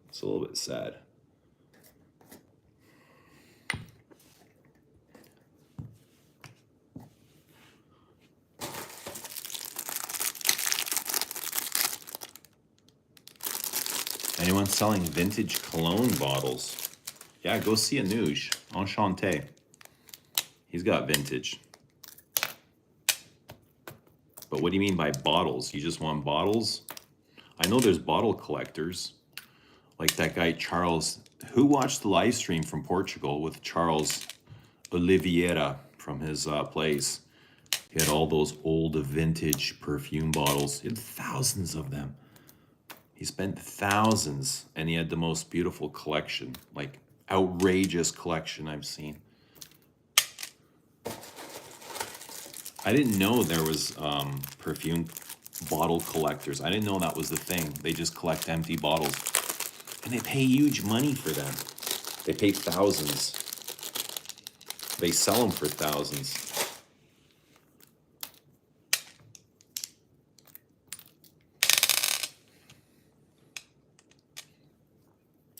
It's a little bit sad. Anyone selling vintage cologne bottles? Yeah, go see Anuj. Enchanté. He's got vintage. But what do you mean by bottles? You just want bottles? I know there's bottle collectors. Like that guy, Charles, who watched the live stream from Portugal with Charles Oliveira from his place. He had all those old vintage perfume bottles. He had thousands of them. He spent thousands, and he had the most beautiful collection, like outrageous collection I've seen. I didn't know there was perfume bottle collectors. I didn't know that was the thing. They just collect empty bottles, and they pay huge money for them. They pay thousands. They sell them for thousands.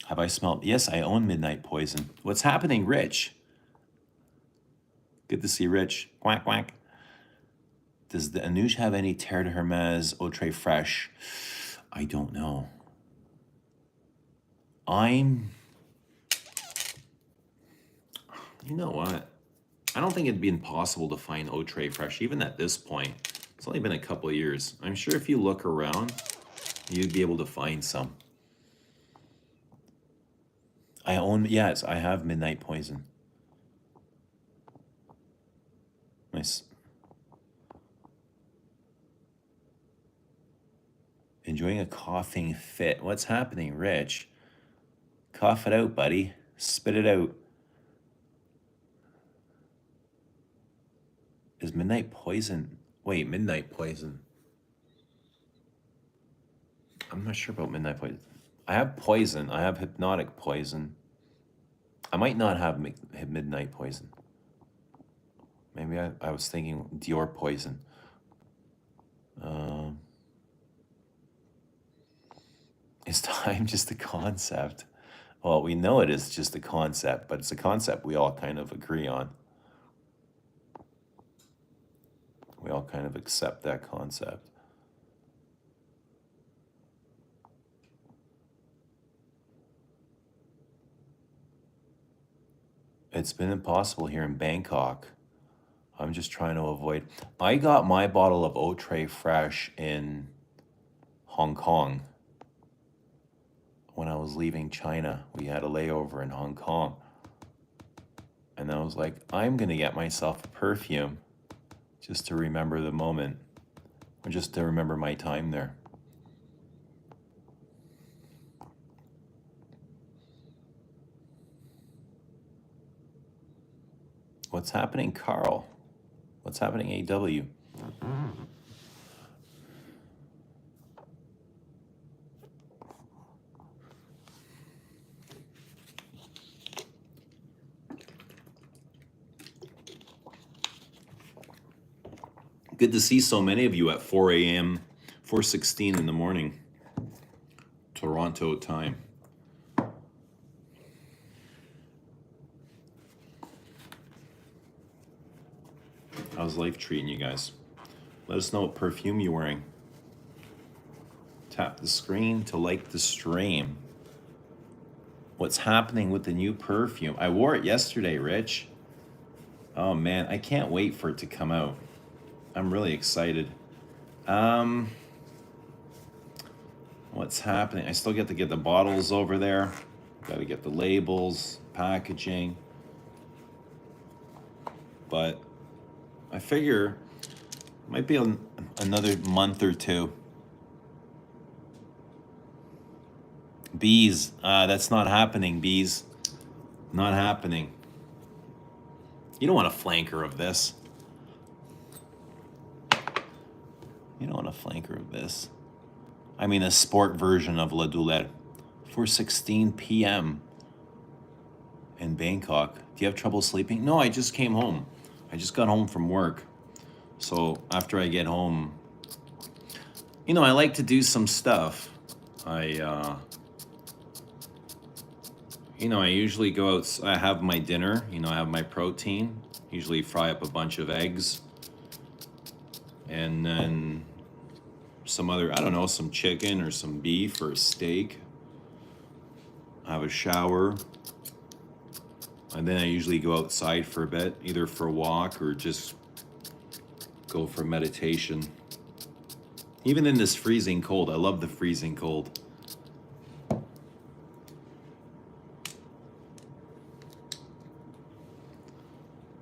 Have I smelled? Yes, I own Midnight Poison. What's happening, Rich? Good to see Rich. Quack, quack. Does the Anuj have any Terre de Hermes Eau Très Fresh? I don't know. You know what? I don't think it'd be impossible to find Eau Très Fresh, even at this point. It's only been a couple of years. I'm sure if you look around, you'd be able to find some. Yes, I have Midnight Poison. Nice. Enjoying a coughing fit. What's happening, Rich? Cough it out, buddy. Spit it out. Is Midnight Poison... Wait, Midnight Poison. I'm not sure about Midnight Poison. I have Poison. I have Hypnotic Poison. I might not have Midnight Poison. Maybe I was thinking Dior Poison. Is time just a concept? Well, we know it is just a concept, but it's a concept we all kind of agree on. We all kind of accept that concept. It's been impossible here in Bangkok. I'm just trying to avoid. I got my bottle of Eau Très Fresh in Hong Kong when I was leaving China. We had a layover in Hong Kong. And I was like, I'm going to get myself a perfume just to remember the moment, or just to remember my time there. What's happening, Carl? What's happening, AW? Good to see so many of you at 4 a.m., 4:16 in the morning, Toronto time. How's life treating you guys? Let us know what perfume you're wearing. Tap the screen to like the stream. What's happening with the new perfume? I wore it yesterday, Rich. Oh man, I can't wait for it to come out. I'm really excited. What's happening? I still get to get the bottles over there. Got to get the labels, packaging. But I figure it might be another month or two. Bees, that's not happening, bees. Not happening. You don't want a flanker of this. You don't want a flanker of this. I mean a sport version of La Douleur. 4:16 p.m. in Bangkok. Do you have trouble sleeping? No, I just came home. I just got home from work. So after I get home, I like to do some stuff. I usually go out, I have my dinner, I have my protein, usually fry up a bunch of eggs, and then some other, I don't know, some chicken or some beef or a steak. I have a shower, and then I usually go outside for a bit, either for a walk or just go for meditation. Even in this freezing cold, I love the freezing cold.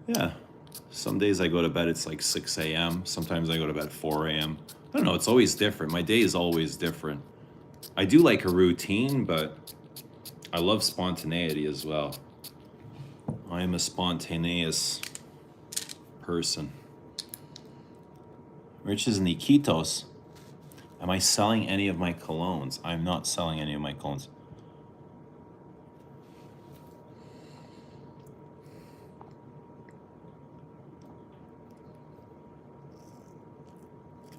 Yeah, some days I go to bed, it's like 6 a.m. Sometimes I go to bed 4 a.m. I don't know, it's always different. My day is always different. I do like a routine, but I love spontaneity as well. I am a spontaneous person. Rich is Nikitos. Am I selling any of my colognes? I'm not selling any of my colognes.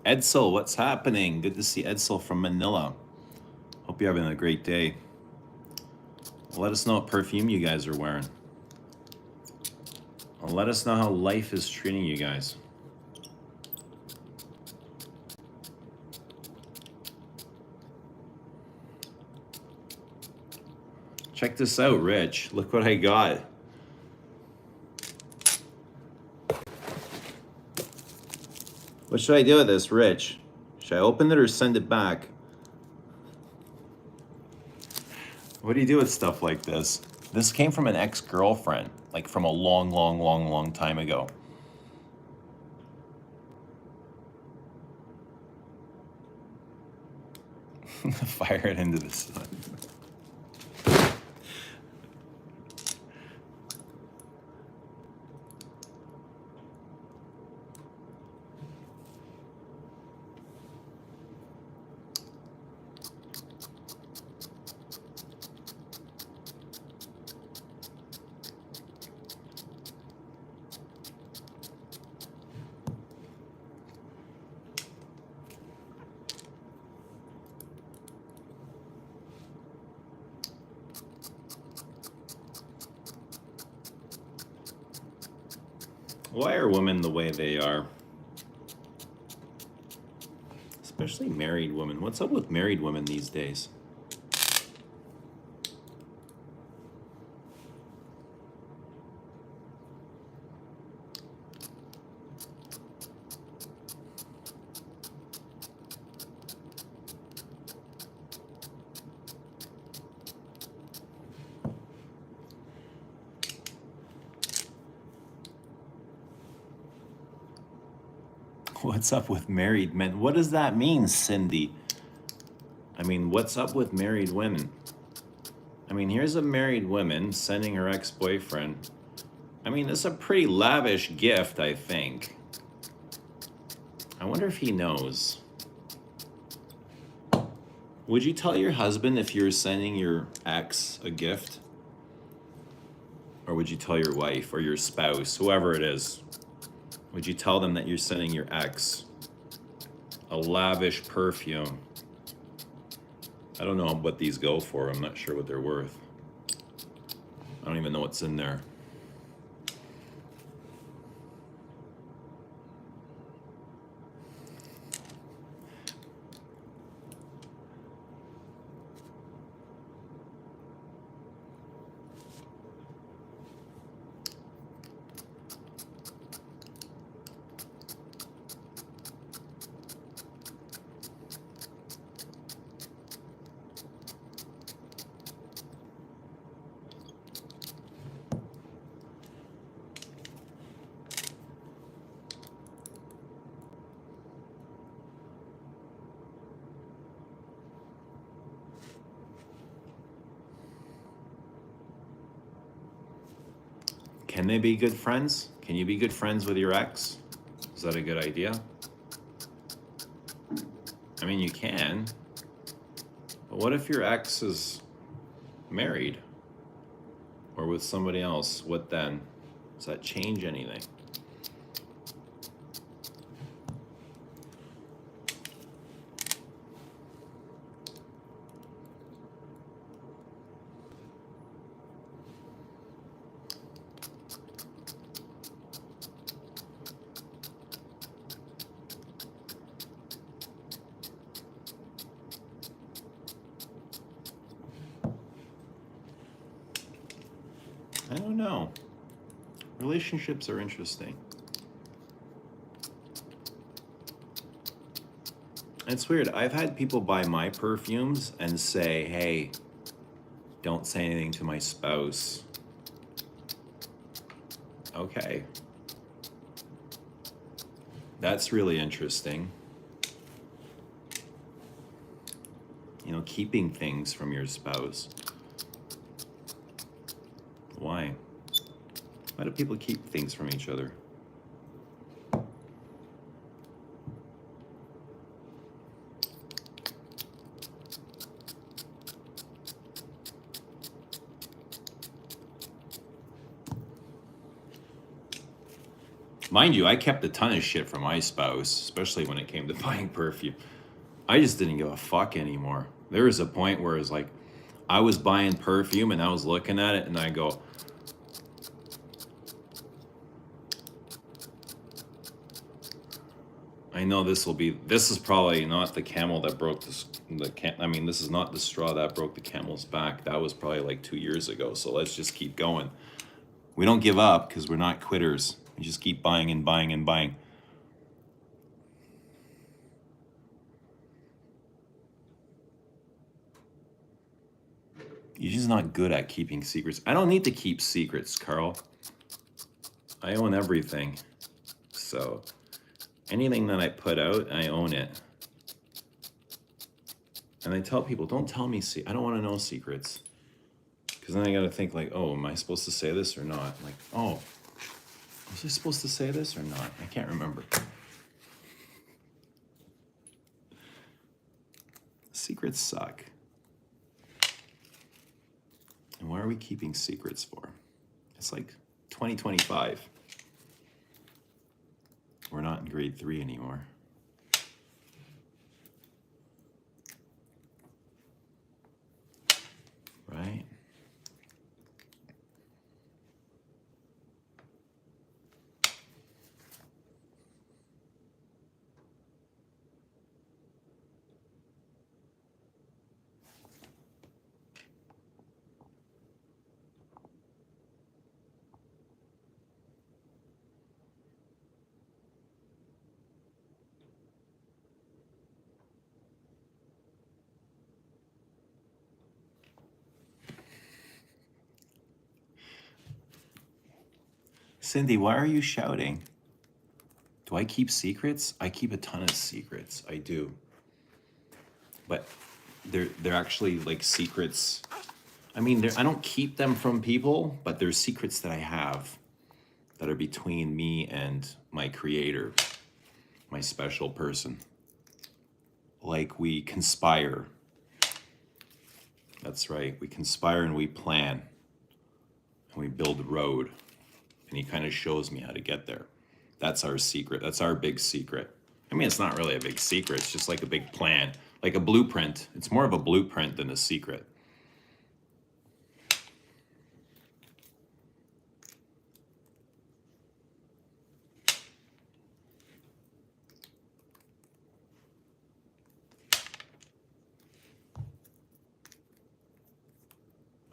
Edsel, what's happening? Good to see Edsel from Manila. Hope you're having a great day. Let us know what perfume you guys are wearing. Let us know how life is treating you guys. Check this out, Rich. Look what I got. What should I do with this, Rich? Should I open it or send it back? What do you do with stuff like this? This came from an ex-girlfriend, like from a long, long, long, long time ago. Fire it into the sun. Why are women the way they are? Especially married women. What's up with married women these days? What's up with married men? What does that mean, Cindy? I mean, what's up with married women? I mean, here's a married woman sending her ex-boyfriend. I mean, it's a pretty lavish gift, I think. I wonder if he knows. Would you tell your husband if you're sending your ex a gift? Or would you tell your wife or your spouse, whoever it is? Would you tell them that you're sending your ex a lavish perfume? I don't know what these go for. I'm not sure what they're worth. I don't even know what's in there. Can they be good friends? Can you be good friends with your ex? Is that a good idea? I mean, you can. But what if your ex is married or with somebody else? What then? Does that change anything? I don't know. Relationships are interesting. It's weird. I've had people buy my perfumes and say, hey, don't say anything to my spouse. Okay. That's really interesting. You know, keeping things from your spouse. Why? Why do people keep things from each other? Mind you, I kept a ton of shit from my spouse, especially when it came to buying perfume. I just didn't give a fuck anymore. There was a point where it was like, I was buying perfume and I was looking at it and I go, I know this is probably not the camel that broke this, this is not the straw that broke the camel's back. That was probably like 2 years ago. So let's just keep going. We don't give up because we're not quitters. We just keep buying and buying and buying. You're just not good at keeping secrets. I don't need to keep secrets, Carl. I own everything. So anything that I put out, I own it. And I tell people, don't tell me, I don't want to know secrets. Because then I got to think like, oh, am I supposed to say this or not? Like, oh, was I supposed to say this or not? I can't remember. Secrets suck. And why are we keeping secrets for? It's like 2025. We're not in grade 3 anymore. Right? Cindy, why are you shouting? Do I keep secrets? I keep a ton of secrets. I do. But they're actually like secrets. I mean, I don't keep them from people, but there's secrets that I have that are between me and my creator, my special person. Like we conspire. That's right. We conspire and we plan and we build a road. And he kind of shows me how to get there. That's our secret. That's our big secret. I mean, it's not really a big secret. It's just like a big plan, like a blueprint. It's more of a blueprint than a secret.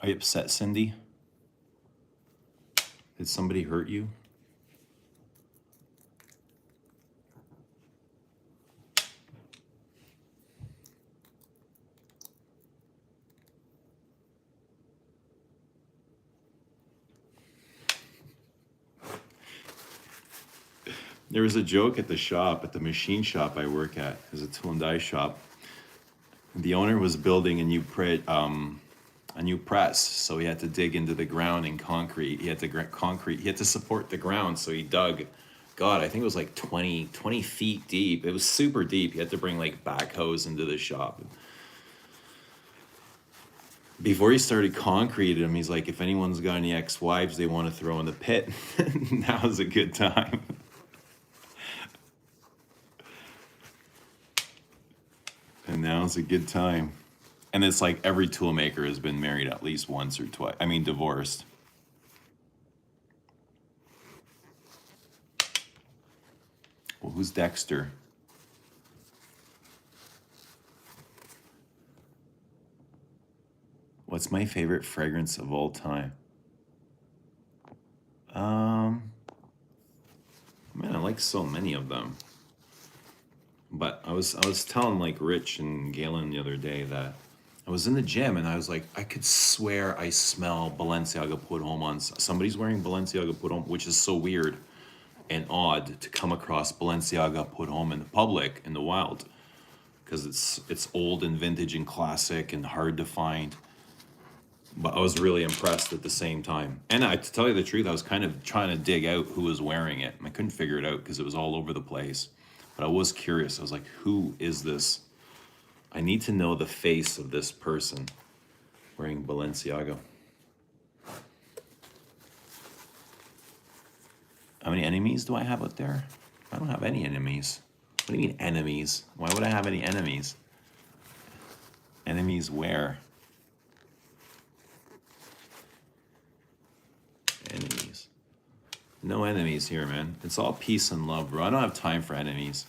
Are you upset, Cindy? Did somebody hurt you? There was a joke at the shop, at the machine shop I work at, as a tool and die shop. The owner was building a new press, so he had to dig into the ground in concrete. He had to support the ground, so he dug. God, I think it was like 20 feet deep. It was super deep. He had to bring like backhoes into the shop. Before he started concreting him, he's like, if anyone's got any ex-wives they want to throw in the pit, now's a good time. And now's a good time. And it's like every tool maker has been married at least once or twice. I mean, divorced. Well, who's Dexter? What's my favorite fragrance of all time? Man, I like so many of them. But I was telling like Rich and Galen the other day that I was in the gym and I was like, I could swear I smell Balenciaga Put Home on somebody's wearing Balenciaga Put Home, which is so weird and odd to come across Balenciaga Put Home in the public in the wild, because it's old and vintage and classic and hard to find. But I was really impressed at the same time. And to tell you the truth, I was kind of trying to dig out who was wearing it. I couldn't figure it out because it was all over the place. But I was curious. I was like, who is this? I need to know the face of this person wearing Balenciaga. How many enemies do I have out there? I don't have any enemies. What do you mean enemies? Why would I have any enemies? Enemies where? Enemies. No enemies here, man. It's all peace and love, bro. I don't have time for enemies.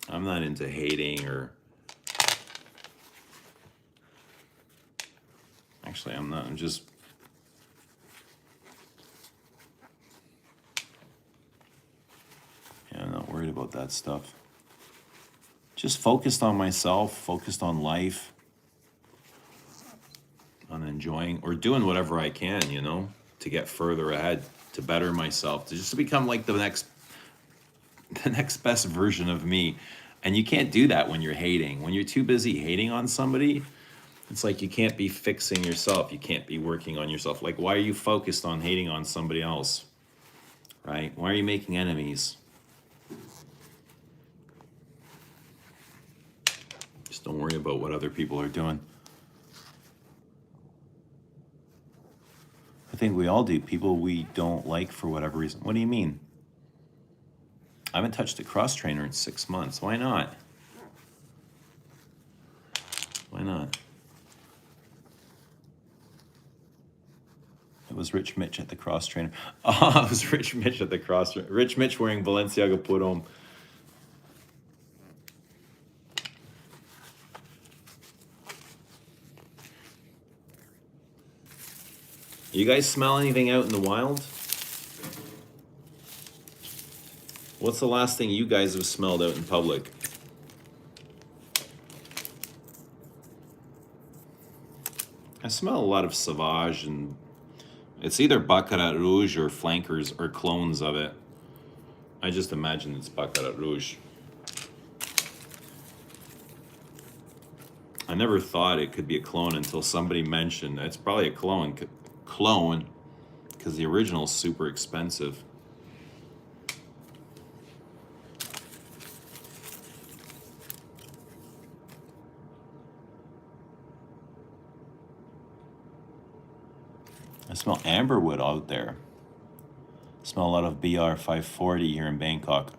I'm not into hating or... Actually, I'm not. I'm just... Yeah, I'm not worried about that stuff. Just focused on myself, focused on life, on enjoying or doing whatever I can, you know, to get further ahead, to better myself, to just become like the next best version of me. And you can't do that when you're hating. When you're too busy hating on somebody, it's like you can't be fixing yourself. You can't be working on yourself. Like, why are you focused on hating on somebody else? Right? Why are you making enemies? Just don't worry about what other people are doing. I think we all do. People we don't like for whatever reason. What do you mean? I haven't touched a cross trainer in 6 months. Why not? Why not? It was Rich Mitch at the cross trainer. Oh, it was Rich Mitch at the cross trainer. Rich Mitch wearing Balenciaga Put Home. You guys smell anything out in the wild? What's the last thing you guys have smelled out in public? I smell a lot of Sauvage, and It's either Baccarat Rouge or flankers or clones of it. I just imagine it's Baccarat Rouge. I never thought it could be a clone until somebody mentioned it's probably a clone, because the original is super expensive. I smell amberwood out there. I smell a lot of BR 540 here in Bangkok.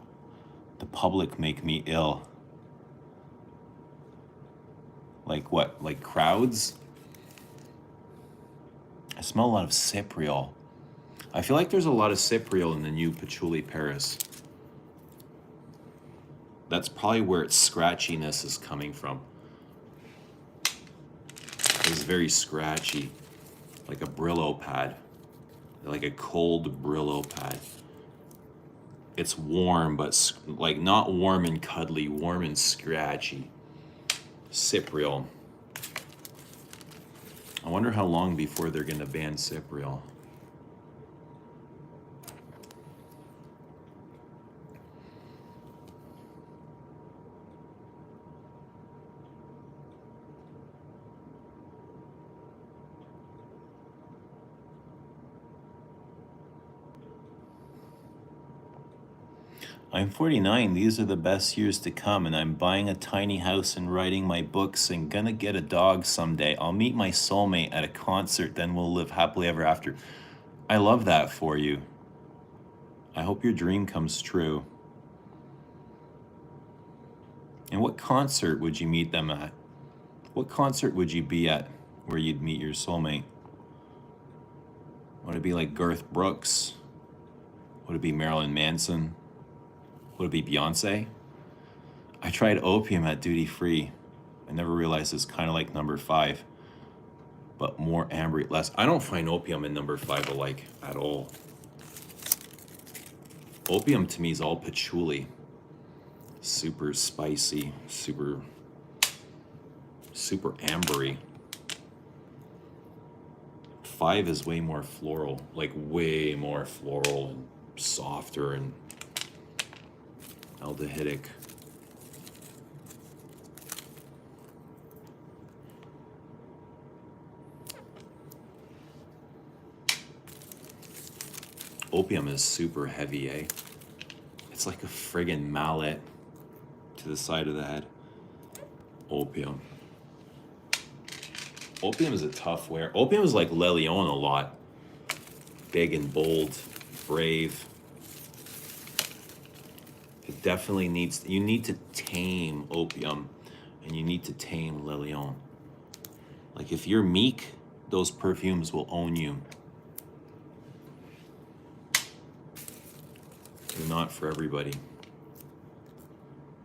The public make me ill. Like what? Like crowds? I smell a lot of cypriol. I feel like there's a lot of cypriol in the new Patchouli Paris. That's probably where its scratchiness is coming from. It's very scratchy, like a Brillo pad, like a cold Brillo pad. It's warm, but like not warm and cuddly, warm and scratchy. Cypriol. I wonder how long before they're going to ban cypriol. I'm 49. These are the best years to come, and I'm buying a tiny house and writing my books and gonna get a dog someday. I'll meet my soulmate at a concert, then we'll live happily ever after. I love that for you. I hope your dream comes true. And what concert would you meet them at? What concert would you be at where you'd meet your soulmate? Would it be like Garth Brooks? Would it be Marilyn Manson? Would it be Beyonce? I tried opium at duty free. I never realized it's kind of like number 5, but more ambery, less. I don't find opium and number 5 alike at all. Opium to me is all patchouli. Super spicy, super ambery. 5 is way more floral, like way more floral and softer and aldehydic. Opium is super heavy, eh? It's like a friggin' mallet to the side of the head. Opium. Opium is a tough wear. Opium is like Le Leon a lot. Big and bold, brave. It definitely needs, you need to tame opium and you need to tame Le Leon. Like if you're meek, those perfumes will own you. They're not for everybody.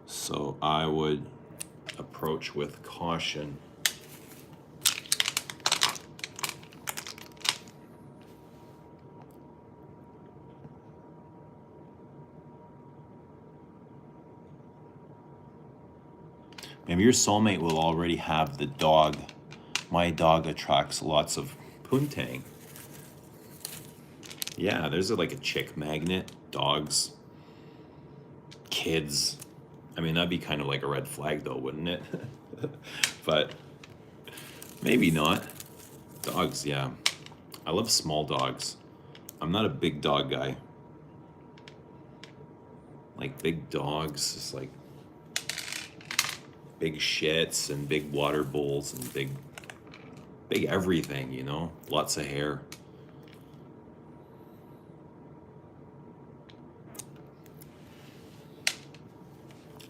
So I would approach with caution. Maybe your soulmate will already have the dog. My dog attracts lots of poontang. Yeah, there's like a chick magnet. Dogs. Kids. I mean, that'd be kind of like a red flag though, wouldn't it? But maybe not. Dogs, yeah. I love small dogs. I'm not a big dog guy. Like big dogs, it's like big shits and big water bowls and big everything, you know? Lots of hair.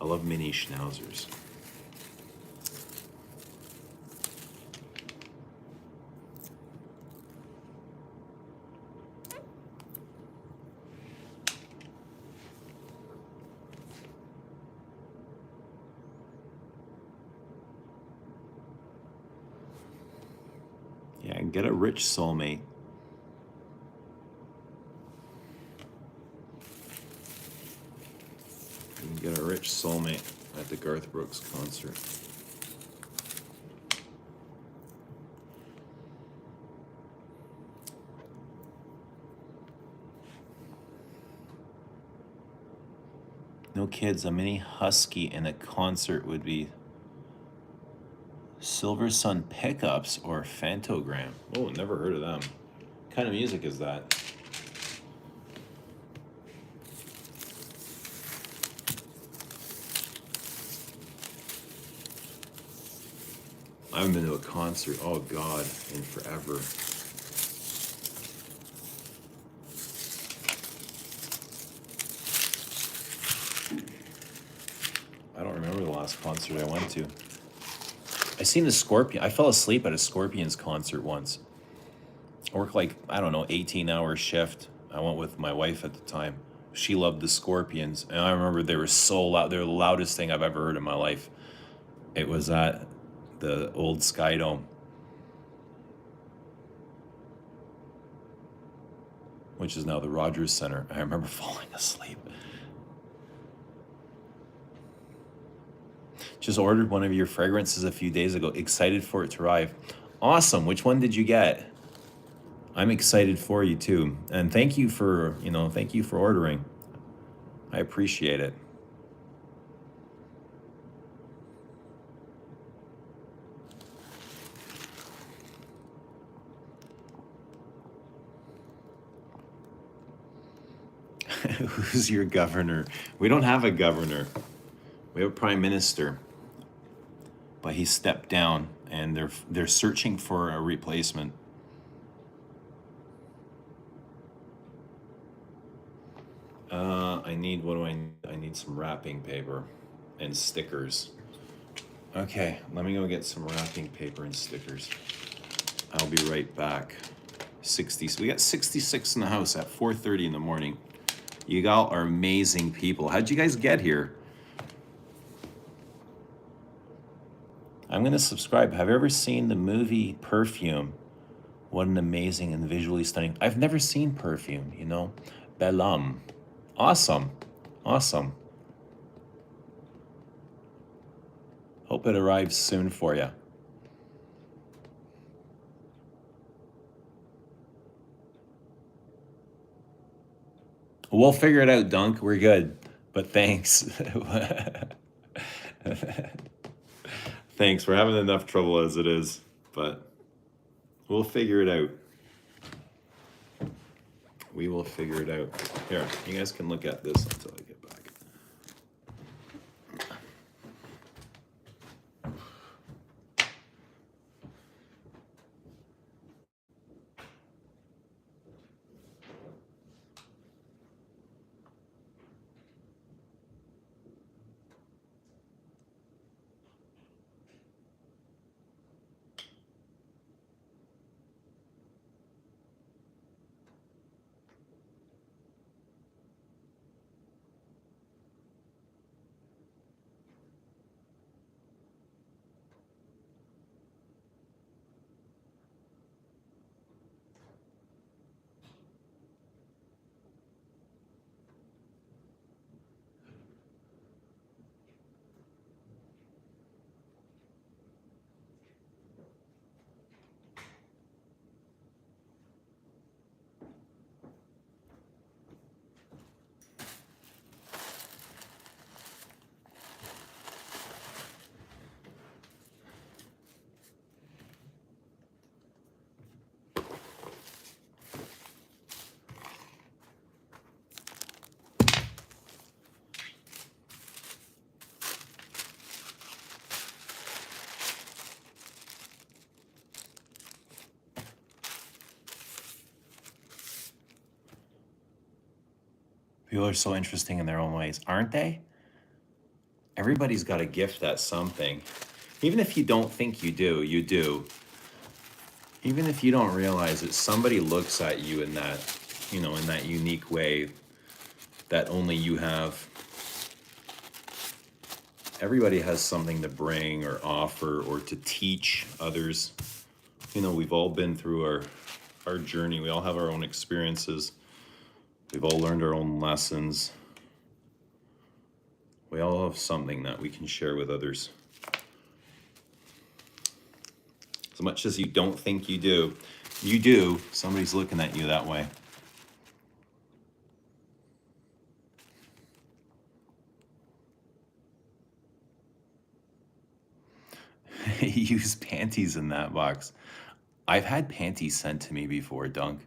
I love mini schnauzers. Yeah, and get a rich soulmate. You can get a rich soulmate at the Garth Brooks concert. No kids, a mini husky in a concert would be Silver Sun Pickups or Fantogram. Oh, never heard of them. What kind of music is that? I haven't been to a concert, oh God, in forever. I don't remember the last concert I went to. I seen the Scorpion. I fell asleep at a Scorpions concert once. I worked like, I don't know, 18-hour shift. I went with my wife at the time. She loved the Scorpions. And I remember they were so loud. They were the loudest thing I've ever heard in my life. It was at the old Sky Dome, which is now the Rogers Center. I remember falling asleep. Just ordered one of your fragrances a few days ago. Excited for it to arrive. Awesome. Which one did you get? I'm excited for you too. And thank you for ordering. I appreciate it. Who's your governor? We don't have a governor. We have a prime minister. But he stepped down and they're searching for a replacement. I need, what do I need some wrapping paper and stickers. Okay, let me go get some wrapping paper and stickers. I'll be right back. So we got 66 in the house at 4:30 in the morning. You all are amazing people. How'd you guys get here? I'm gonna subscribe. Have you ever seen the movie Perfume? What an amazing and visually stunning. I've never seen Perfume, Bellum. Awesome. Awesome. Hope it arrives soon for you. We'll figure it out, Dunk. We're good. But thanks. Thanks. We're having enough trouble as it is, but we'll figure it out. We will figure it out. Here, you guys can look at this until I get back. People are so interesting in their own ways, aren't they? Everybody's got a gift at something. Even if you don't think you do, you do. Even if you don't realize it, somebody looks at you in that, in that unique way that only you have. Everybody has something to bring or offer or to teach others. We've all been through our journey. We all have our own experiences. We've all learned our own lessons. We all have something that we can share with others. As much as you don't think you do, somebody's looking at you that way. Use panties in that box. I've had panties sent to me before, Dunk.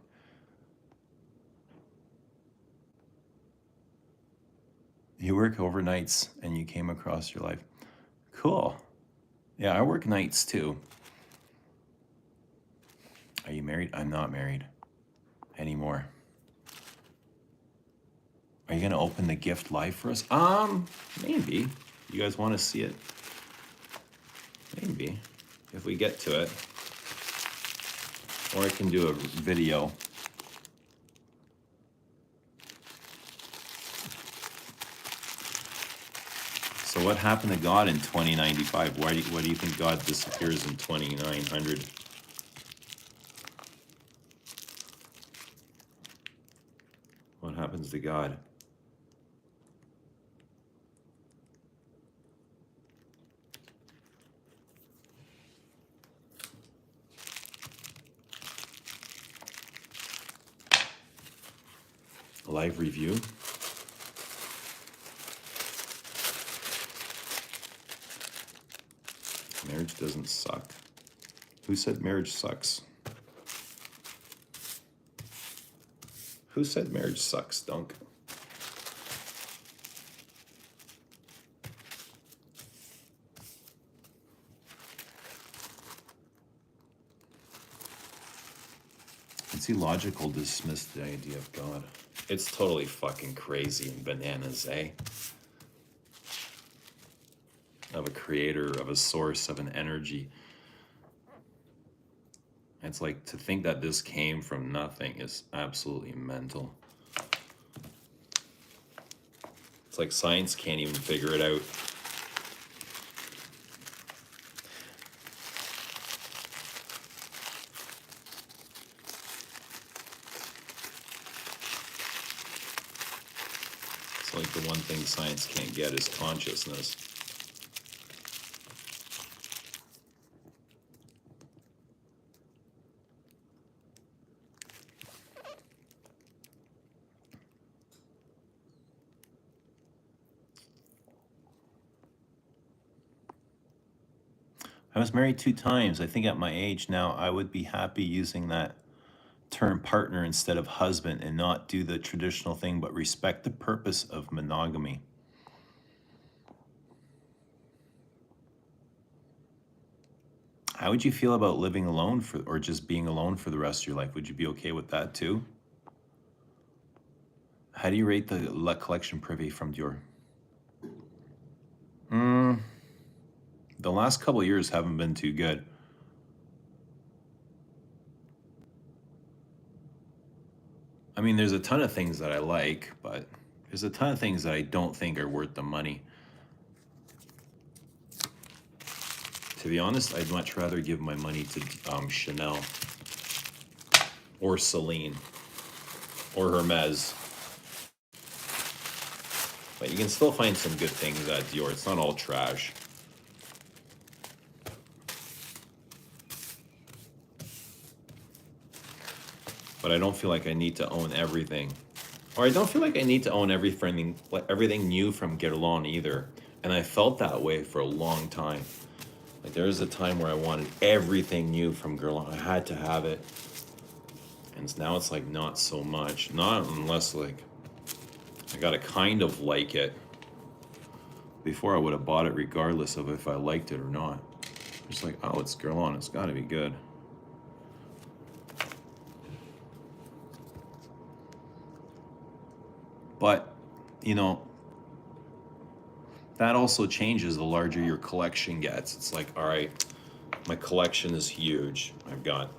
You work overnights and you came across your life. Cool. Yeah, I work nights too. Are you married? I'm not married anymore. Are you gonna open the gift live for us? Maybe. You guys want to see it? Maybe, if we get to it. Or I can do a video. So what happened to God in 2095? Why do you think God disappears in 2900? What happens to God? Live review. Marriage doesn't suck. Who said marriage sucks? Who said marriage sucks, Dunk? It's illogical to dismiss the idea of God. It's totally fucking crazy and bananas, eh? Of a creator, of a source, of an energy. It's like, to think that this came from nothing is absolutely mental. It's like science can't even figure it out. It's like the one thing science can't get is consciousness. I was married 2 times. I think at my age now, I would be happy using that term partner instead of husband and not do the traditional thing, but respect the purpose of monogamy. How would you feel about living alone or just being alone for the rest of your life? Would you be okay with that too? How do you rate the La Collection Privé from Dior? The last couple of years haven't been too good. I mean, there's a ton of things that I like, but there's a ton of things that I don't think are worth the money. To be honest, I'd much rather give my money to Chanel or Celine or Hermes. But you can still find some good things at Dior. It's not all trash. But I don't feel like I need to own everything. Or I don't feel like I need to own everything new from Guerlain either. And I felt that way for a long time. Like there was a time where I wanted everything new from Guerlain. I had to have it. And now it's like not so much. Not unless like I gotta kind of like it. Before I would have bought it regardless of if I liked it or not. Just like, oh, it's Guerlain, it's gotta be good. But, you know, that also changes the larger your collection gets. It's like, all right, my collection is huge. I've got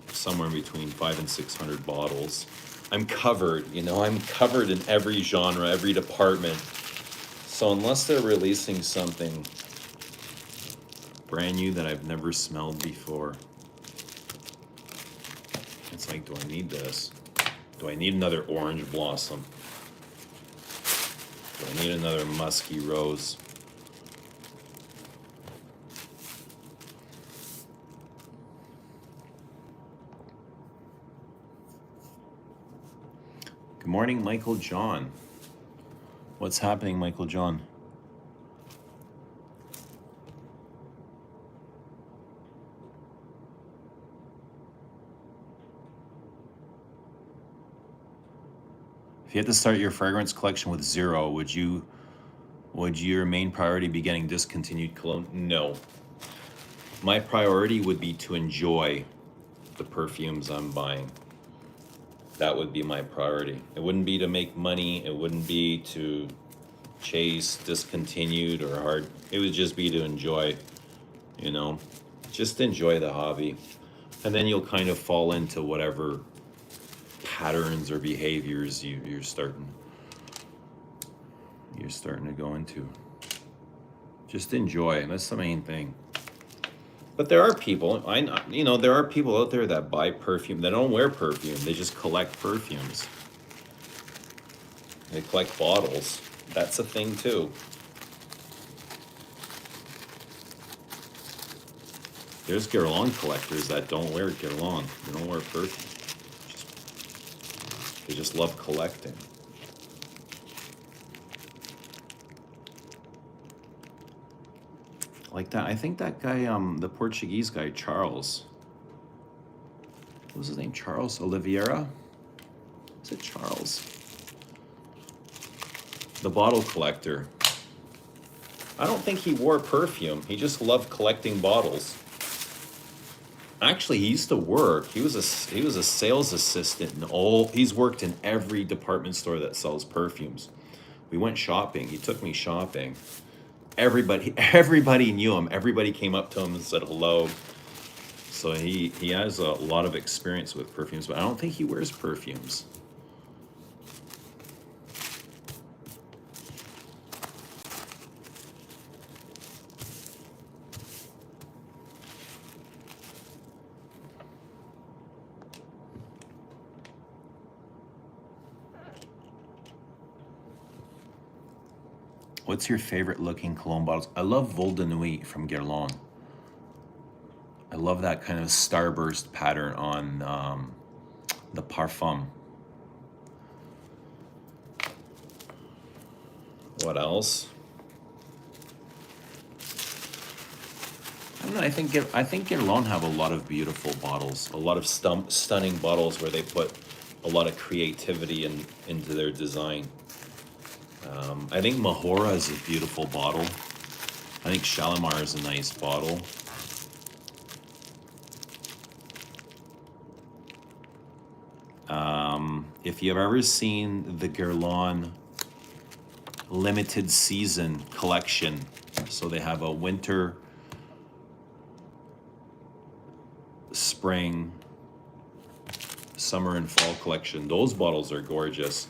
somewhere between 500 and 600 bottles. I'm covered, I'm covered in every genre, every department. So unless they're releasing something brand new that I've never smelled before, it's like, do I need this? Do I need another orange blossom? Do I need another musky rose? Good morning, Michael John. What's happening, Michael John? If you had to start your fragrance collection with 0, would your main priority be getting discontinued cologne? No. My priority would be to enjoy the perfumes I'm buying. That would be my priority. It wouldn't be to make money. It wouldn't be to chase discontinued or hard. It would just be to enjoy, you know, just enjoy the hobby. And then you'll kind of fall into whatever patterns or behaviors you're starting to go into. Just enjoy. That's the main thing. But there are people, there are people out there that buy perfume. They don't wear perfume. They just collect perfumes. They collect bottles. That's a thing too. There's Guerlain collectors that don't wear Guerlain. They don't wear perfume. They just love collecting. Like that, I think that guy, the Portuguese guy, Charles. What was his name? Charles Oliveira? Is it Charles? The bottle collector. I don't think he wore perfume. He just loved collecting bottles. Actually, he used to work. He was a sales assistant and he's worked in every department store that sells perfumes. We went shopping. He took me shopping. Everybody knew him. Everybody came up to him and said hello. So he has a lot of experience with perfumes, but I don't think he wears perfumes. What's your favorite looking cologne bottles? I love Vol de Nuit from Guerlain. I love that kind of starburst pattern on the Parfum. What else? I don't know. I think Guerlain have a lot of beautiful bottles, a lot of stunning bottles where they put a lot of creativity into their design. I think Mahora is a beautiful bottle. I think Shalimar is a nice bottle. If you've ever seen the Guerlain limited season collection, so they have a winter, spring, summer, and fall collection. Those bottles are gorgeous.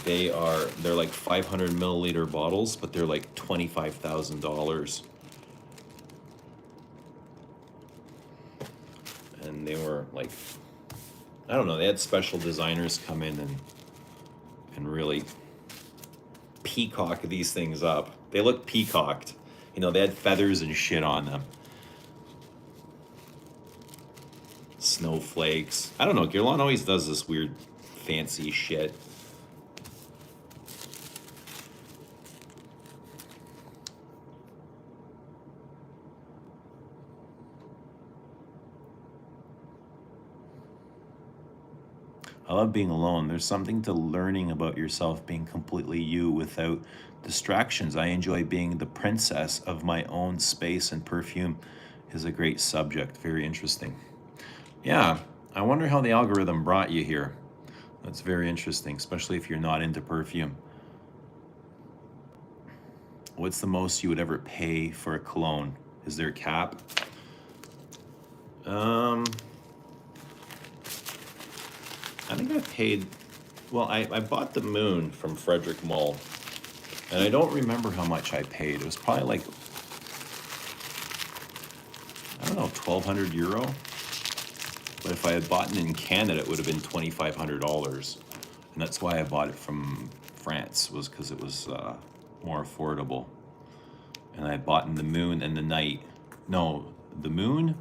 They're like 500 milliliter bottles, but they're like $25,000. And they were like, I don't know, they had special designers come in and really peacock these things up. They look peacocked. They had feathers and shit on them. Snowflakes. I don't know, Guerlain always does this weird fancy shit. I love being alone. There's something to learning about yourself, being completely you without distractions. I enjoy being the princess of my own space, and perfume is a great subject. Very interesting. Yeah, I wonder how the algorithm brought you here. That's very interesting, especially if you're not into perfume. What's the most you would ever pay for a cologne? Is there a cap? I think I paid, I bought the Moon from Frederick Mall, and I don't remember how much I paid. It was probably like, I don't know, 1,200 euro. But if I had bought it in Canada, it would have been $2,500. And that's why I bought it from France, was because it was more affordable. And I bought in the Moon and the Night. No, the Moon,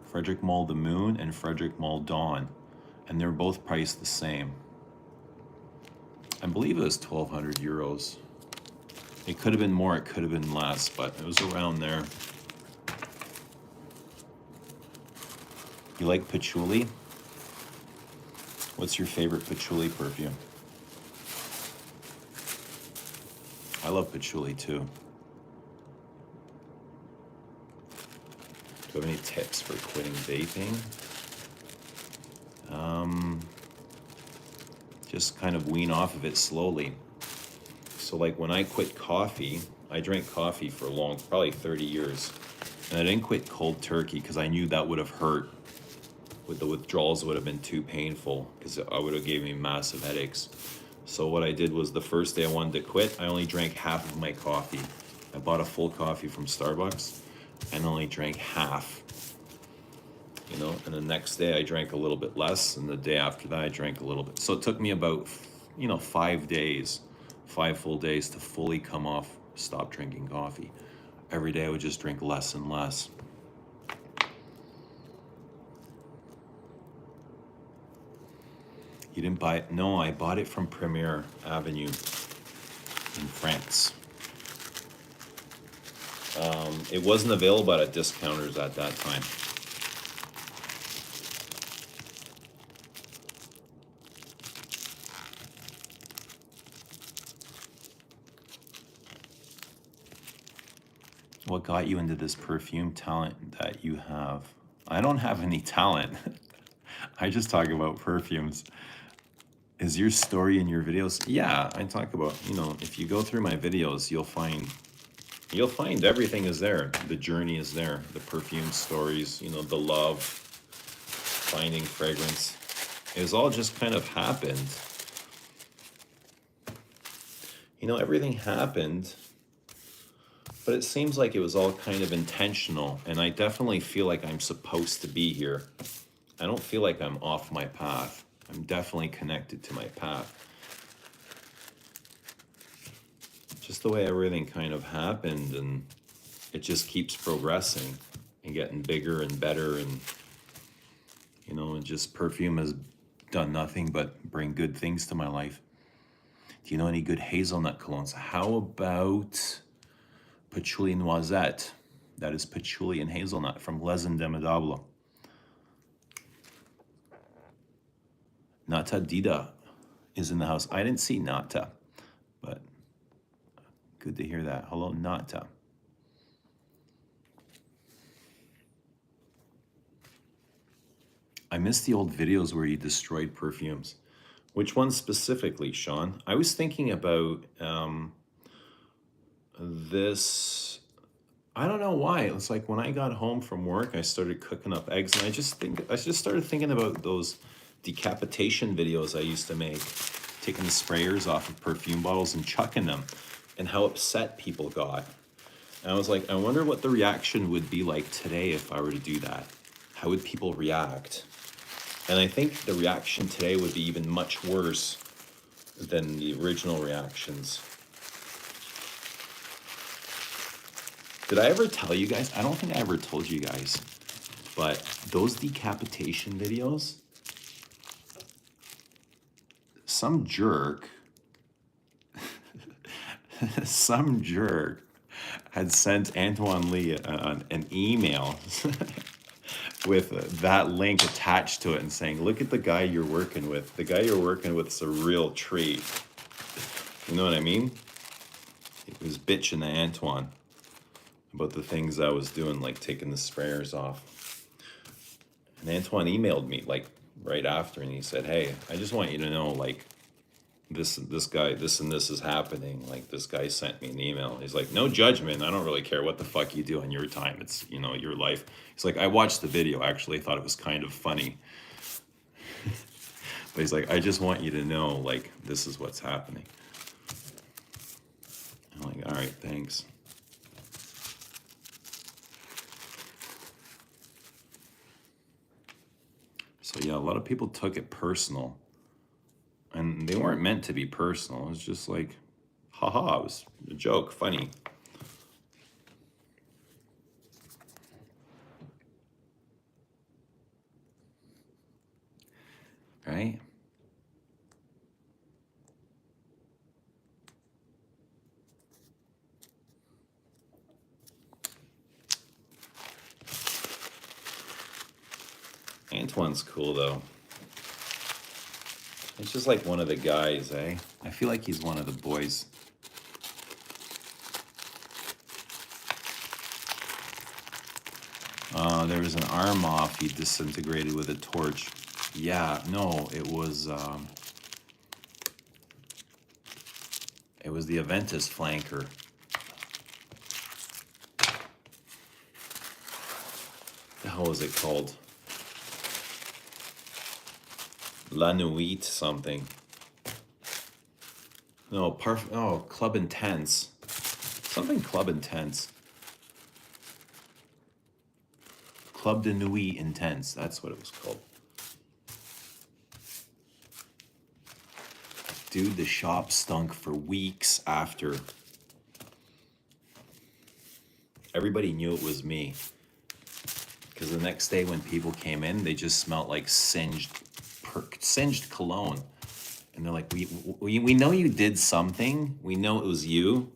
Frederick Mall the Moon, and Frederick Mall Dawn. And they're both priced the same. I believe it was 1,200 euros. It could have been more, it could have been less, but it was around there. You like patchouli? What's your favorite patchouli perfume? I love patchouli too. Do you have any tips for quitting vaping? Just kind of wean off of it slowly. So like when I quit coffee, I drank coffee for long, probably 30 years. And I didn't quit cold turkey because I knew that would have hurt. The withdrawals would have been too painful because it would have gave me massive headaches. So what I did was the first day I wanted to quit, I only drank half of my coffee. I bought a full coffee from Starbucks and only drank half. You know, and the next day I drank a little bit less, and the day after that I drank a little bit. So it took me about, 5 days, 5 full days to fully come off, stop drinking coffee. Every day I would just drink less and less. You didn't buy it? No, I bought it from Premier Avenue in France. It wasn't available at discounters at that time. What got you into this perfume talent that you have? I don't have any talent. I just talk about perfumes. Is your story in your videos? Yeah, I talk about, if you go through my videos, you'll find everything is there. The journey is there. The perfume stories, the love, finding fragrance. It's all just kind of happened. Everything happened, but it seems like it was all kind of intentional, and I definitely feel like I'm supposed to be here. I don't feel like I'm off my path. I'm definitely connected to my path. Just the way everything kind of happened, and it just keeps progressing and getting bigger and better, and and just perfume has done nothing but bring good things to my life. Do you know any good hazelnut colognes? How about patchouli noisette? That is patchouli and hazelnut from Les Abstraits. Nata Dida is in the house. I didn't see Nata, but good to hear that. Hello, Nata. I missed the old videos where you destroyed perfumes. Which one specifically, Sean? I was thinking about this. I don't know why. It's like when I got home from work, I started cooking up eggs, and I just started thinking about those decapitation videos I used to make, taking the sprayers off of perfume bottles and chucking them, and how upset people got. And I was like, I wonder what the reaction would be like today if I were to do that. How would people react? And I think the reaction today would be even much worse than the original reactions. Did I ever tell you guys? I don't think I ever told you guys, but those decapitation videos, some jerk had sent Antoine Lee an email with that link attached to it and saying, look at the guy you're working with. The guy you're working with is a real treat. You know what I mean? He was bitching to Antoine about the things I was doing, like taking the sprayers off. And Antoine emailed me like right after, and he said, hey, I just want you to know, like, this guy, this and this is happening. Like, this guy sent me an email. He's like, no judgment. I don't really care what the fuck you do on your time. It's, your life. He's like, I watched the video, actually. I thought it was kind of funny. But he's like, I just want you to know, like, this is what's happening. I'm like, all right, thanks. So yeah, a lot of people took it personal. And they weren't meant to be personal. It was just like, haha, it was a joke, funny. Right? Antoine's cool, though. It's just like one of the guys, eh? I feel like he's one of the boys. There was an arm off. He disintegrated with a torch. Yeah, no, it was the Aventus flanker. The hell was it called? La Nuit something. No, Club Intense. Something Club Intense. Club de Nuit Intense. That's what it was called. Dude, the shop stunk for weeks after. Everybody knew it was me. Because the next day when people came in, they just smelled like singed cologne. And they're like, we know you did something. We know it was you.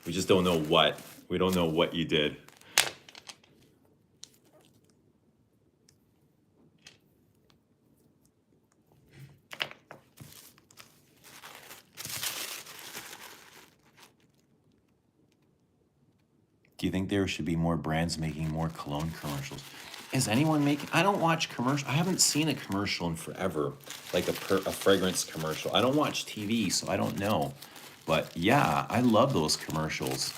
We just don't know what. We don't know what you did. Do you think there should be more brands making more cologne commercials? Is anyone making? I don't watch commercial. I haven't seen a commercial in forever, like a fragrance commercial. I don't watch TV, so I don't know. But yeah, I love those commercials.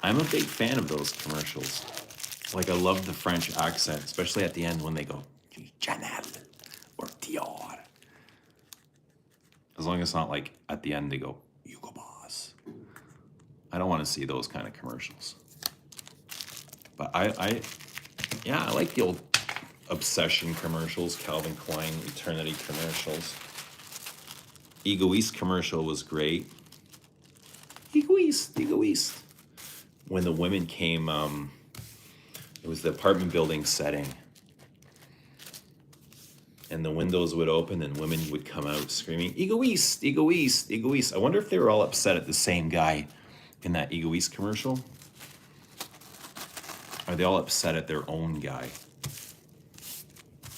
I'm a big fan of those commercials. Like I love the French accent, especially at the end when they go Chanel or Dior. As long as it's not like at the end they go Hugo Boss. I don't want to see those kind of commercials. But I like the old Obsession commercials, Calvin Klein Eternity commercials. Egoist commercial was great. Egoist. When the women came, it was the apartment building setting. And the windows would open and women would come out screaming, Egoist, Egoist, Egoist. I wonder if they were all upset at the same guy in that Egoist commercial. Are they all upset at their own guy?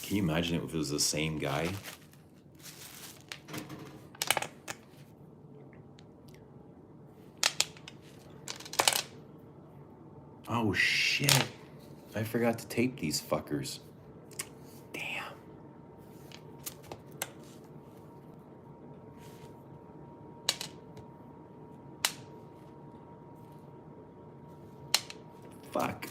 Can you imagine if it was the same guy? Oh shit. I forgot to tape these fuckers. Damn. Fuck.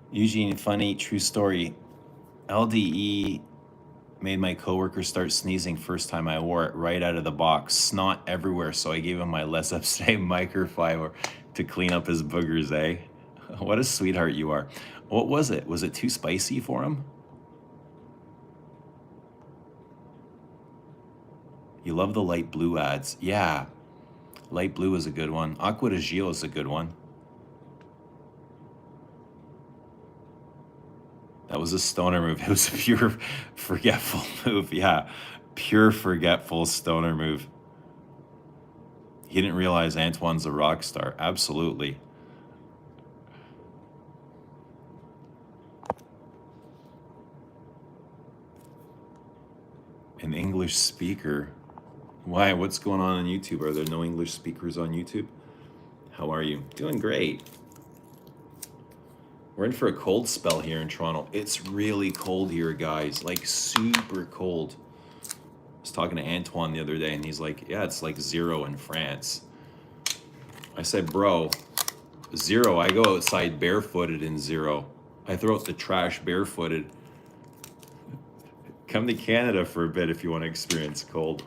Eugene, funny, true story. LDE made my coworker start sneezing first time I wore it right out of the box. Snot everywhere, so I gave him my Les Abstraits microfiber to clean up his boogers, eh? What a sweetheart you are. What was it? Was it too spicy for him? You love the light blue ads. Yeah, light blue is a good one. Aqua de Gio is a good one. That was a stoner move. It was a pure forgetful move. Yeah, pure forgetful stoner move. He didn't realize Antoine's a rock star. Absolutely. An English speaker. Why? What's going on YouTube? Are there no English speakers on YouTube? How are you? Doing great. We're in for a cold spell here in Toronto. It's really cold here, guys. Like super cold. I was talking to Antoine the other day and he's like, yeah, it's like 0 in France. I said, bro, 0. I go outside barefooted in 0. I throw out the trash barefooted. Come to Canada for a bit if you want to experience cold.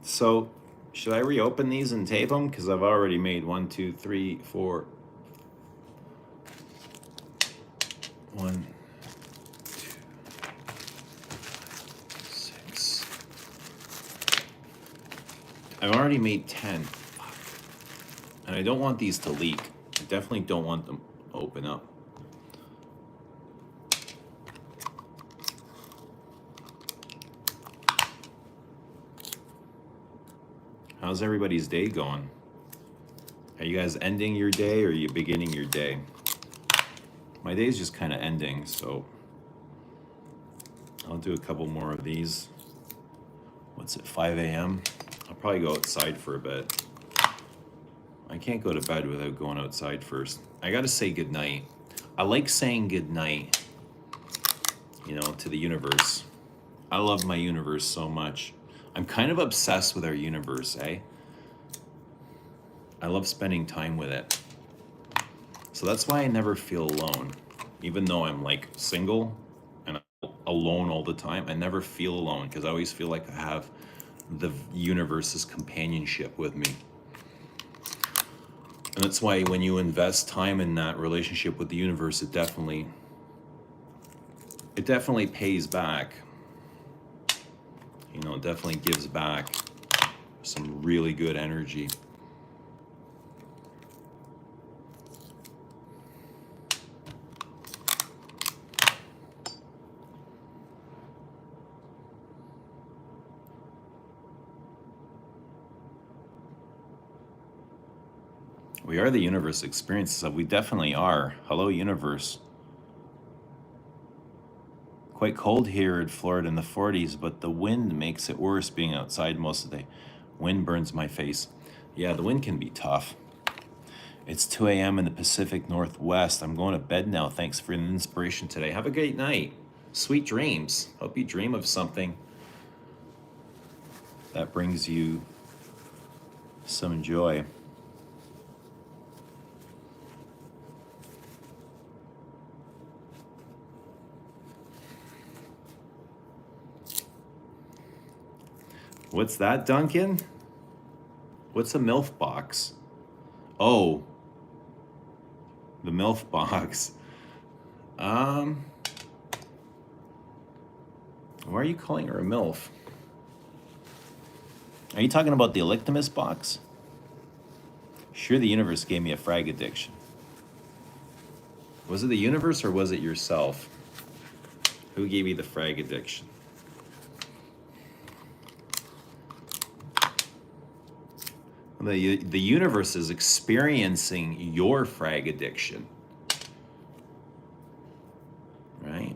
So, should I reopen these and tape them? Because I've already made 1, 2, 3, 4. I've already made 10. And I don't want these to leak. I definitely don't want them to open up. How's everybody's day going? Are you guys ending your day or are you beginning your day? My day's just kind of ending, so I'll do a couple more of these. What's it, 5 a.m.? I'll probably go outside for a bit. I can't go to bed without going outside first. I gotta say goodnight. I like saying goodnight, you know, to the universe. I love my universe so much. I'm kind of obsessed with our universe, eh? I love spending time with it. So that's why I never feel alone. Even though I'm like single and alone all the time, I never feel alone because I always feel like I have the universe's companionship with me. And that's why when you invest time in that relationship with the universe, it definitely pays back. You know, it definitely gives back some really good energy. We are the universe experiences of. We definitely are. Hello, universe. Quite cold here in Florida in the 40s, but the wind makes it worse being outside most of the day. Wind burns my face. Yeah, the wind can be tough. It's 2 a.m. in the Pacific Northwest. I'm going to bed now. Thanks for the inspiration today. Have a great night. Sweet dreams. Hope you dream of something that brings you some joy. What's that, Duncan? What's a MILF box? Oh, the MILF box. Why are you calling her a MILF? Are you talking about the Elictimus box? Sure, the universe gave me a frag addiction. Was it the universe or was it yourself? Who gave you the frag addiction? The universe is experiencing your frag addiction, right?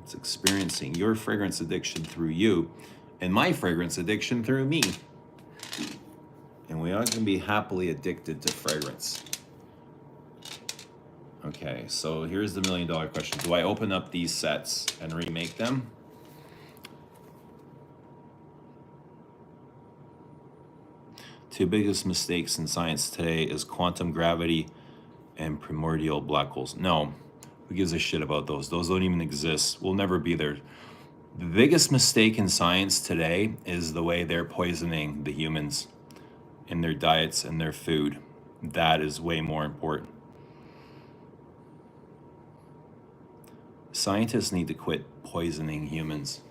It's experiencing your fragrance addiction through you and my fragrance addiction through me. And we are going to be happily addicted to fragrance. Okay, so here's the $1 million question. Do I open up these sets and remake them? Two biggest mistakes in science today is quantum gravity and primordial black holes. No, who gives a shit about those? Those don't even exist. We'll never be there. The biggest mistake in science today is the way they're poisoning the humans in their diets and their food. That is way more important. Scientists need to quit poisoning humans.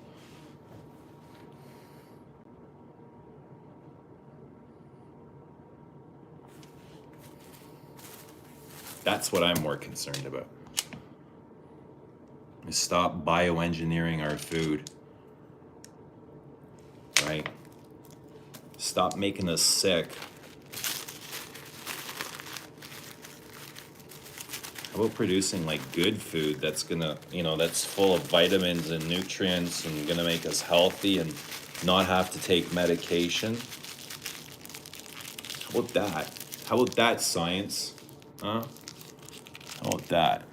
That's what I'm more concerned about. Stop bioengineering our food, right? Stop making us sick. How about producing like good food that's gonna, you know, that's full of vitamins and nutrients and gonna make us healthy and not have to take medication? How about that? How about that, science? Huh? How about that?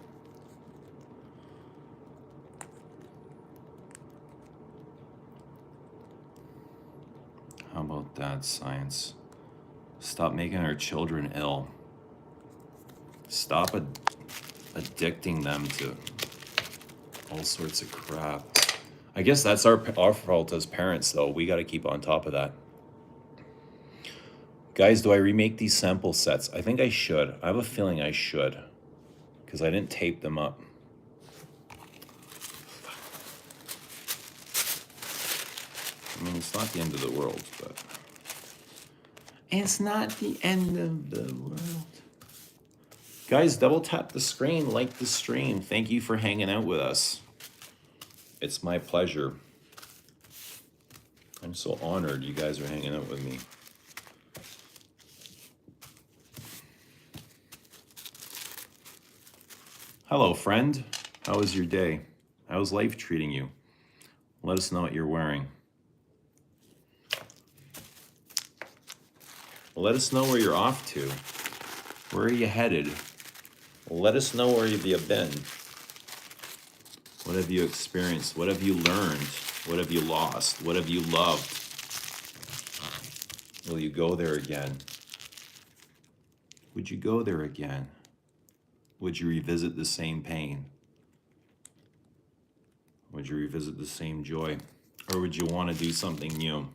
How about that, science? Stop making our children ill. Stop addicting them to all sorts of crap. I guess that's our fault as parents, though. We got to keep on top of that. Guys, do I remake these sample sets? I think I should. I have a feeling I should, because I didn't tape them up. I mean, it's not the end of the world, but it's not the end of the world. Guys, double tap the screen, like the stream. Thank you for hanging out with us. It's my pleasure. I'm so honored you guys are hanging out with me. Hello, friend. How was your day? How's life treating you? Let us know what you're wearing. Let us know where you're off to. Where are you headed? Let us know where you've been. What have you experienced? What have you learned? What have you lost? What have you loved? Will you go there again? Would you go there again? Would you revisit the same pain? Would you revisit the same joy? Or would you want to do something new?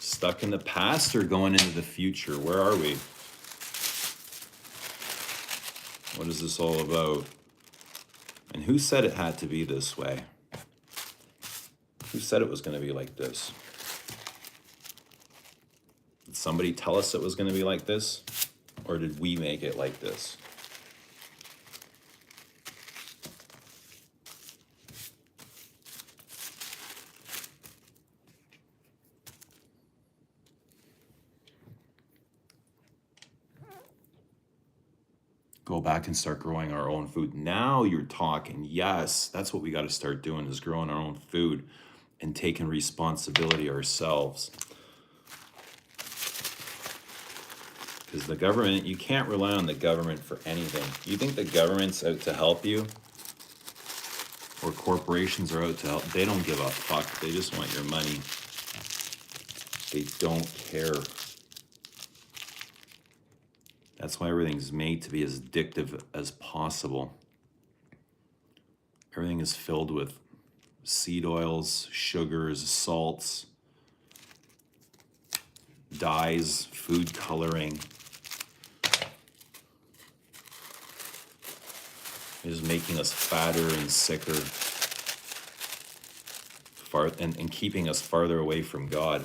Stuck in the past or going into the future? Where are we? What is this all about? And who said it had to be this way? Who said it was going to be like this? Did somebody tell us it was going to be like this? Or did we make it like this? Go back and start growing our own food. Now you're talking. Yes, that's what we got to start doing, is growing our own food and taking responsibility ourselves. Because the government, you can't rely on the government for anything. You think the government's out to help you? Or corporations are out to help? They don't give a fuck. They just want your money. They don't care. That's why everything's made to be as addictive as possible. Everything is filled with seed oils, sugars, salts, dyes, food coloring. It is making us fatter and sicker, and keeping us farther away from God.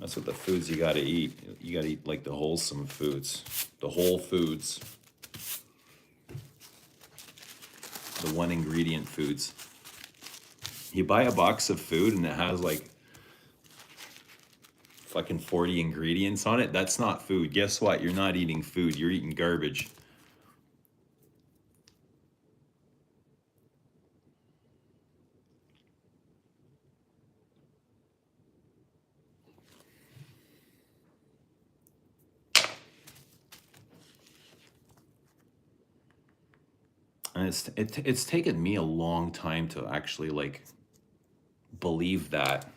That's what the foods you gotta eat. You gotta eat like the wholesome foods, the whole foods, the one ingredient foods. You buy a box of food and it has like fucking 40 ingredients on it. That's not food. Guess what? You're not eating food. You're eating garbage. And it's taken me a long time to actually like believe that.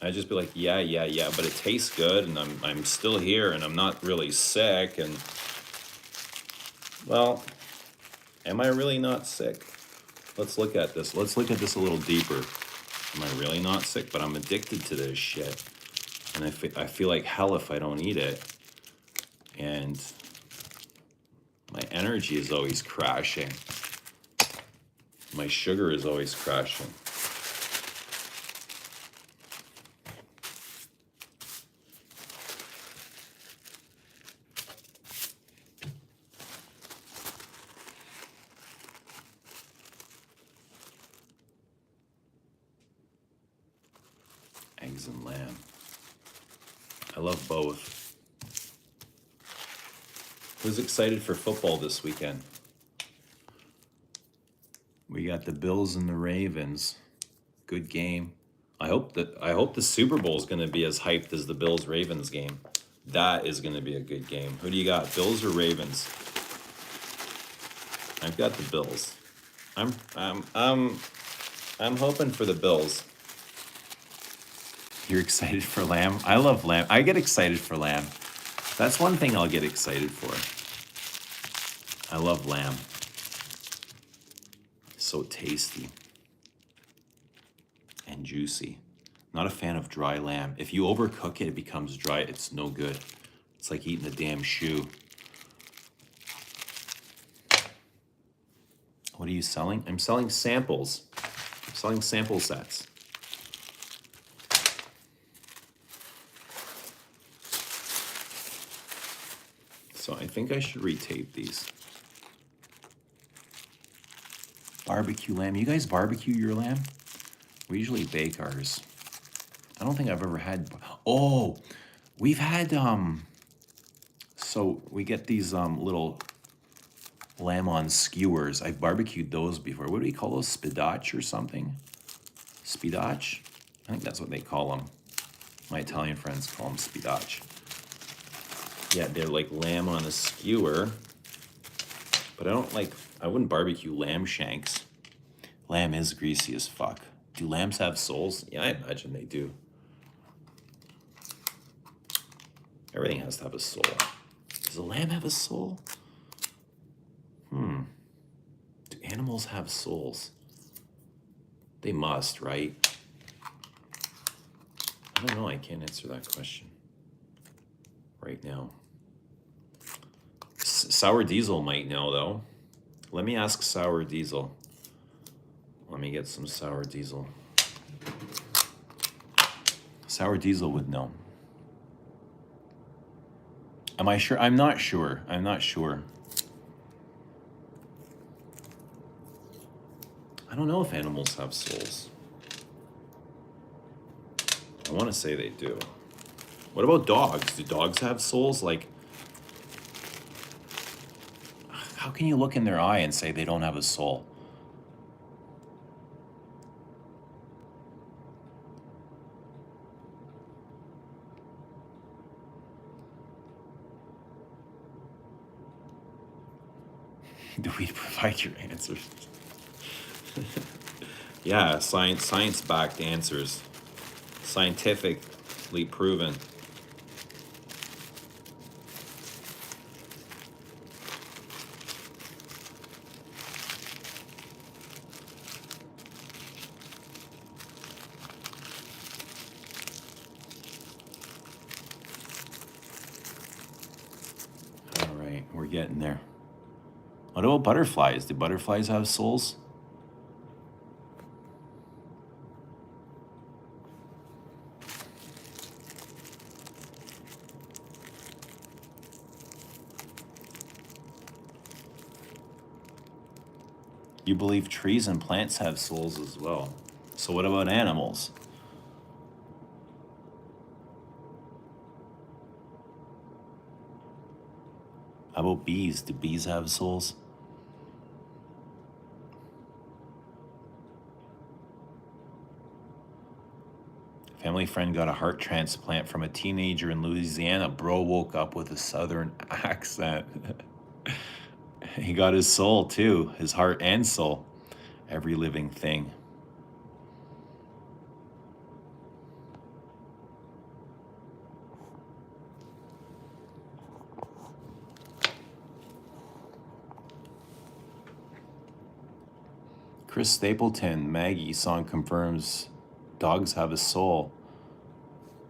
I just be like, yeah, but it tastes good, and I'm still here, and I'm not really sick, and well, am I really not sick? Let's look at this. Let's look at this a little deeper. Am I really not sick? But I'm addicted to this shit, and I feel like hell if I don't eat it, and my energy is always crashing. My sugar is always crashing. Eggs and lamb. I love both. Who's excited for football this weekend? We got the Bills and the Ravens. Good game. I hope the Super Bowl is going to be as hyped as the Bills Ravens game. That is going to be a good game. Who do you got? Bills or Ravens? I've got the Bills. I'm hoping for the Bills. You're excited for lamb? I love lamb. I get excited for lamb. That's one thing I'll get excited for. I love lamb. So tasty and juicy. Not a fan of dry lamb. If you overcook it, it becomes dry. It's no good. It's like eating a damn shoe. What are you selling? I'm selling samples. I'm selling sample sets. think I should retape these. Barbecue lamb. You guys barbecue your lamb? We usually bake ours. I don't think I've ever had. Oh, we've had. So we get these little lamb on skewers. I've barbecued those before. What do we call those? Spidach or something? Spidach? I think that's what they call them. My Italian friends call them spidach. Yeah, they're like lamb on a skewer. But I wouldn't barbecue lamb shanks. Lamb is greasy as fuck. Do lambs have souls? Yeah, I imagine they do. Everything has to have a soul. Does a lamb have a soul? Do animals have souls? They must, right? I don't know. I can't answer that question right now. Sour Diesel might know, though. Let me ask Sour Diesel. Let me get some Sour Diesel. Sour Diesel would know. Am I sure? I'm not sure. I'm not sure. I don't know if animals have souls. I want to say they do. What about dogs? Do dogs have souls? Like, how can you look in their eye and say they don't have a soul? Do we provide your answers? Yeah, science-backed answers. Scientifically proven. All right, we're getting there. What about butterflies? Do butterflies have souls? You believe trees and plants have souls as well. So what about animals? How about bees? Do bees have souls? Family friend got a heart transplant from a teenager in Louisiana. Bro woke up with a southern accent. He got his soul too, his heart and soul. Every living thing. Chris Stapleton, Maggie song confirms dogs have a soul.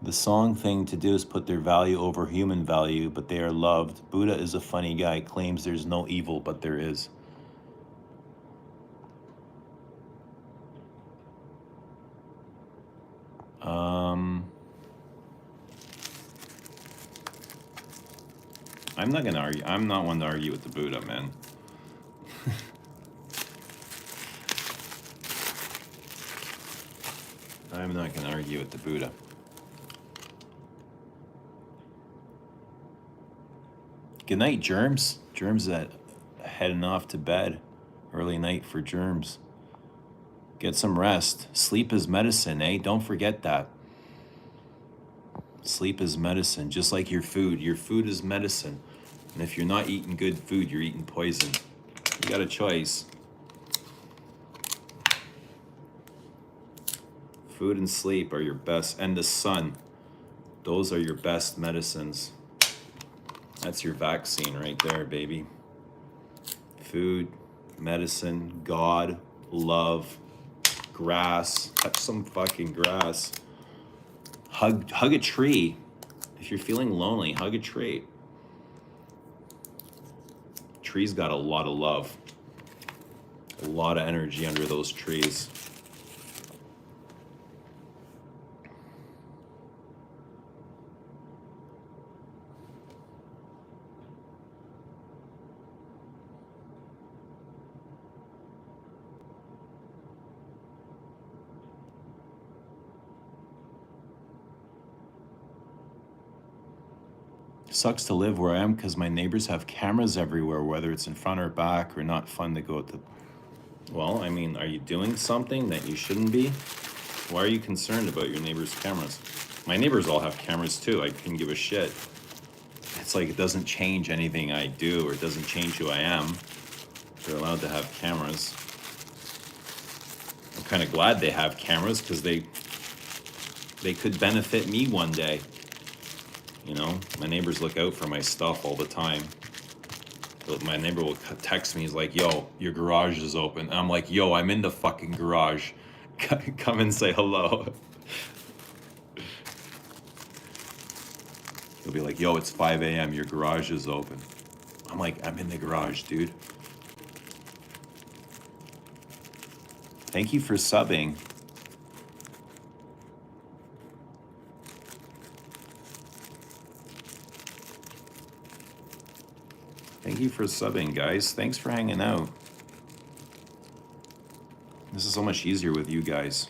The song thing to do is put their value over human value, but they are loved. Buddha is a funny guy, claims there's no evil, but there is. I'm not gonna argue. I'm not one to argue with the Buddha, man. I'm not gonna argue with the Buddha. Good night, germs. Germs that heading off to bed. Early night for germs. Get some rest. Sleep is medicine, eh? Don't forget that. Sleep is medicine, just like your food. Your food is medicine. And if you're not eating good food, you're eating poison. You got a choice. Food and sleep are your best, and the sun. Those are your best medicines. That's your vaccine right there, baby. Food, medicine, God, love, grass. Touch some fucking grass. Hug a tree. If you're feeling lonely, hug a tree. Trees got a lot of love. A lot of energy under those trees. Sucks to live where I am because my neighbors have cameras everywhere, whether it's in front or back, or not fun to go to. Well, I mean, are you doing something that you shouldn't be? Why are you concerned about your neighbor's cameras? My neighbors all have cameras too. I couldn't give a shit. It's like it doesn't change anything I do, or it doesn't change who I am. They're allowed to have cameras. I'm kind of glad they have cameras because they could benefit me one day. You know, my neighbors look out for my stuff all the time. My neighbor will text me. He's like, yo, your garage is open. And I'm like, yo, I'm in the fucking garage. Come and say hello. He'll be like, yo, it's 5 a.m. Your garage is open. I'm like, I'm in the garage, dude. Thank you for subbing. Thank you for subbing, guys. Thanks for hanging out. This is so much easier with you guys.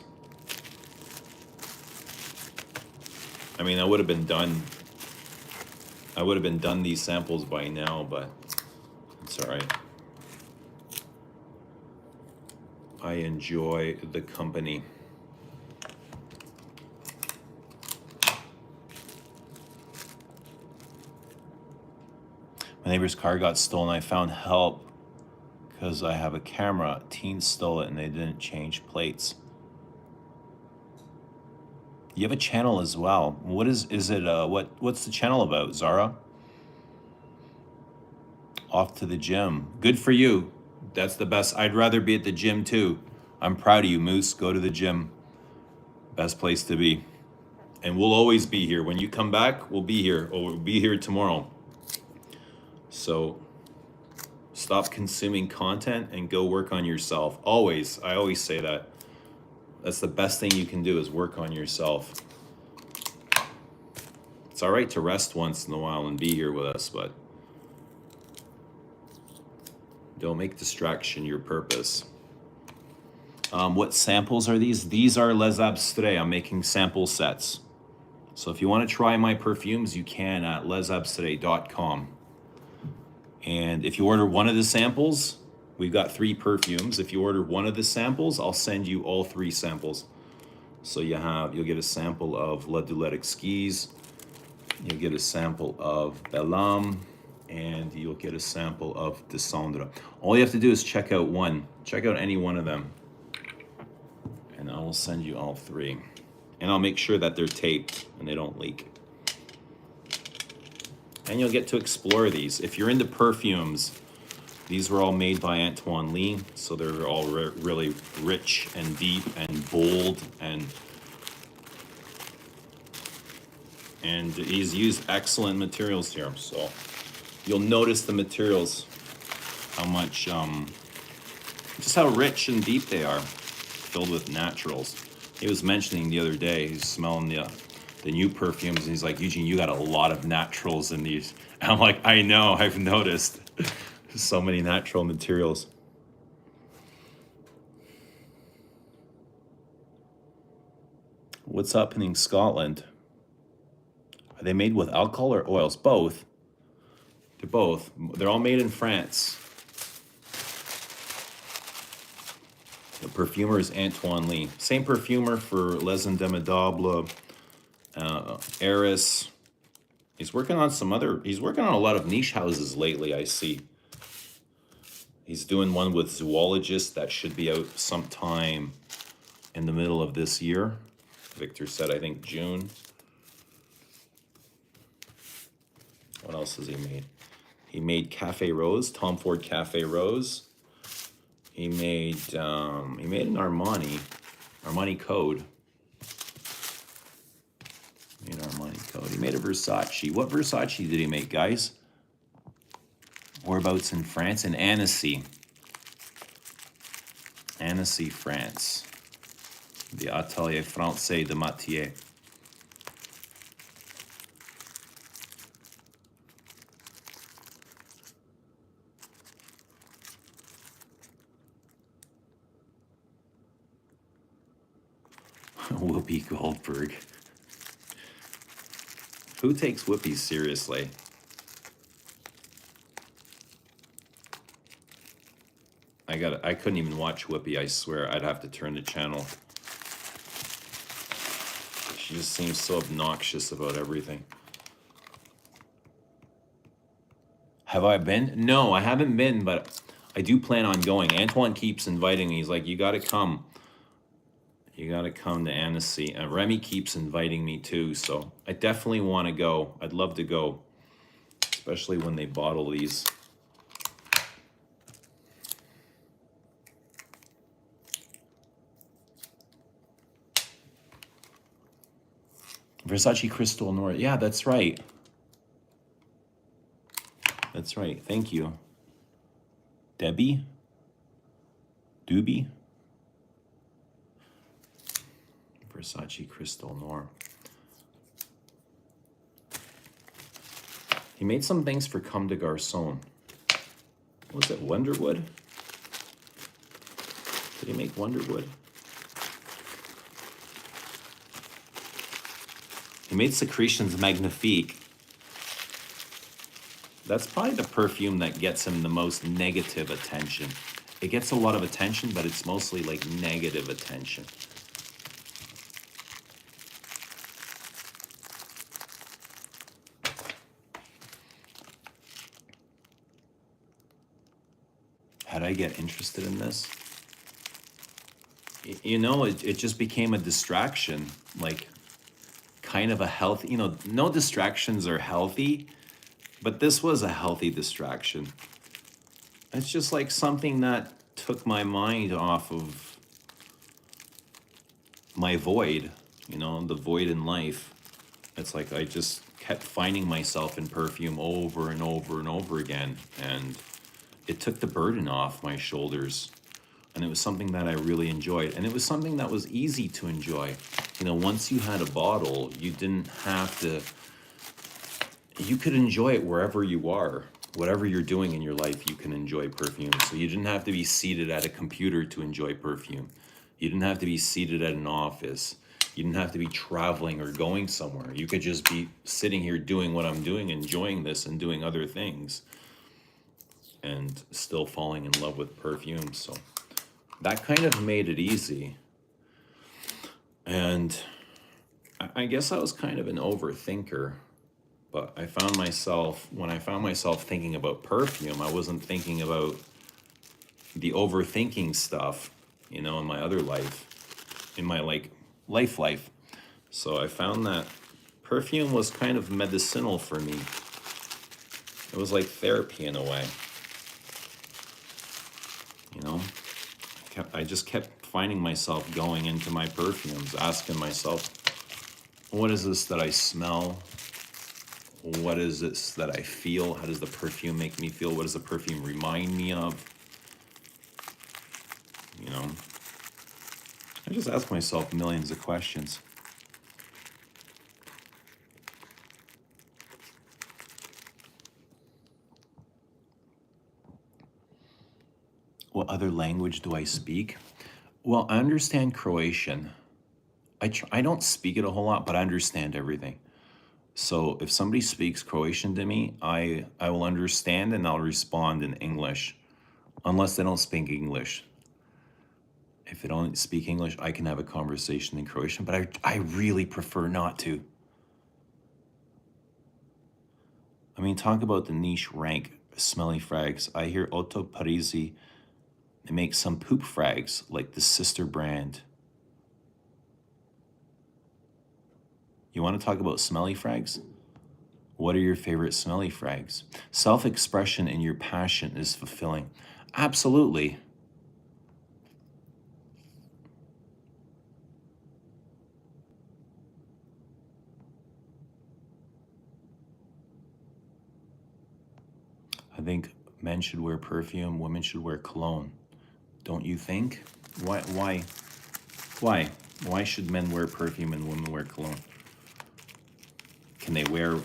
I mean, I would have been done these samples by now, but it's all right. I enjoy the company. My neighbor's car got stolen. I found help because I have a camera. Teens stole it and they didn't change plates. You have a channel as well. What is it? What's the channel about, Zara? Off to the gym. Good for you. That's the best. I'd rather be at the gym too. I'm proud of you, Moose. Go to the gym. Best place to be. And we'll always be here. When you come back, we'll be here. Or we'll be here tomorrow. So stop consuming content and go work on yourself. Always. I always say that. That's the best thing you can do, is work on yourself. It's all right to rest once in a while and be here with us, but don't make distraction your purpose. What samples are these? These are Les Abstraits. I'm making sample sets. So if you want to try my perfumes, you can at lesabstraits.com. And if you order one of the samples, we've got 3 perfumes. If you order one of the samples, I'll send you all 3 samples. So you'll get a sample of La Doulette Exquise, you'll get a sample of Bellam, and you'll get a sample of Descendre. All you have to do is check out one. Check out any one of them. And I will send you all 3. And I'll make sure that they're taped and they don't leak. And you'll get to explore these. If you're into perfumes, these were all made by Antoine Lee, so they're all really rich and deep and bold, and he's used excellent materials here. So you'll notice the materials, how much, just how rich and deep they are, filled with naturals. He was mentioning the other day, he's smelling the new perfumes, and he's like, Eugene, you got a lot of naturals in these. And I'm like, I know, I've noticed. So many natural materials. What's happening in Scotland? Are they made with alcohol or oils? Both. They're both. They're all made in France. The perfumer is Antoine Lee. Same perfumer for Les Indémodables, Eris. He's working on a lot of niche houses lately, I see. He's doing one with zoologists that should be out sometime in the middle of this year. Victor said, I think June. What else has he made? He made Cafe Rose, Tom Ford Cafe Rose. He made an Armani Code. He made a Versace. What Versace did he make, guys? Whereabouts in France? In Annecy. Annecy, France. The Atelier Français de Mathieu. Whoopi Goldberg. Who takes Whoopi seriously? I couldn't even watch Whoopi, I swear. I'd have to turn the channel. She just seems so obnoxious about everything. Have I been? No, I haven't been, but I do plan on going. Antoine keeps inviting me. He's like, you got to come. You got to come to Annecy. Remy keeps inviting me too, so I definitely want to go. I'd love to go, especially when they bottle these. Versace Crystal Noir. Yeah, that's right. That's right. Thank you. Debbie? Doobie? Versace Crystal Noir. He made some things for Comme des Garçons. Was it Wonderwood? Did he make Wonderwood? He made Secretions Magnifique. That's probably the perfume that gets him the most negative attention. It gets a lot of attention, but it's mostly like negative attention. How did I get interested in this? You know, it just became a distraction, like kind of a healthy, no distractions are healthy, but this was a healthy distraction. It's just like something that took my mind off of my void, the void in life. It's like I just kept finding myself in perfume over and over and over again, and it took the burden off my shoulders. And it was something that I really enjoyed. And it was something that was easy to enjoy. Once you had a bottle, you didn't have to, you could enjoy it wherever you are. Whatever you're doing in your life, you can enjoy perfume. So you didn't have to be seated at a computer to enjoy perfume. You didn't have to be seated at an office. You didn't have to be traveling or going somewhere. You could just be sitting here doing what I'm doing, enjoying this and doing other things, and still falling in love with perfume. So that kind of made it easy. And I guess I was kind of an overthinker, but when I found myself thinking about perfume, I wasn't thinking about the overthinking stuff, in my other life, in my life. So I found that perfume was kind of medicinal for me. It was like therapy in a way. I just kept finding myself going into my perfumes, asking myself, what is this that I smell? What is this that I feel? How does the perfume make me feel? What does the perfume remind me of? I just ask myself millions of questions. What other language do I speak? Well, I understand Croatian. I don't speak it a whole lot, but I understand everything. So if somebody speaks Croatian to me, I will understand and I'll respond in English, unless they don't speak English. If they don't speak English, I can have a conversation in Croatian, but I really prefer not to. I mean, talk about the niche rank smelly frags. I hear Otto Parisi, they make some poop frags, like the sister brand. You want to talk about smelly frags? What are your favorite smelly frags? Self-expression in your passion is fulfilling. Absolutely. I think men should wear perfume, women should wear cologne. Don't you think? Why? Why should men wear perfume and women wear cologne? Can they wear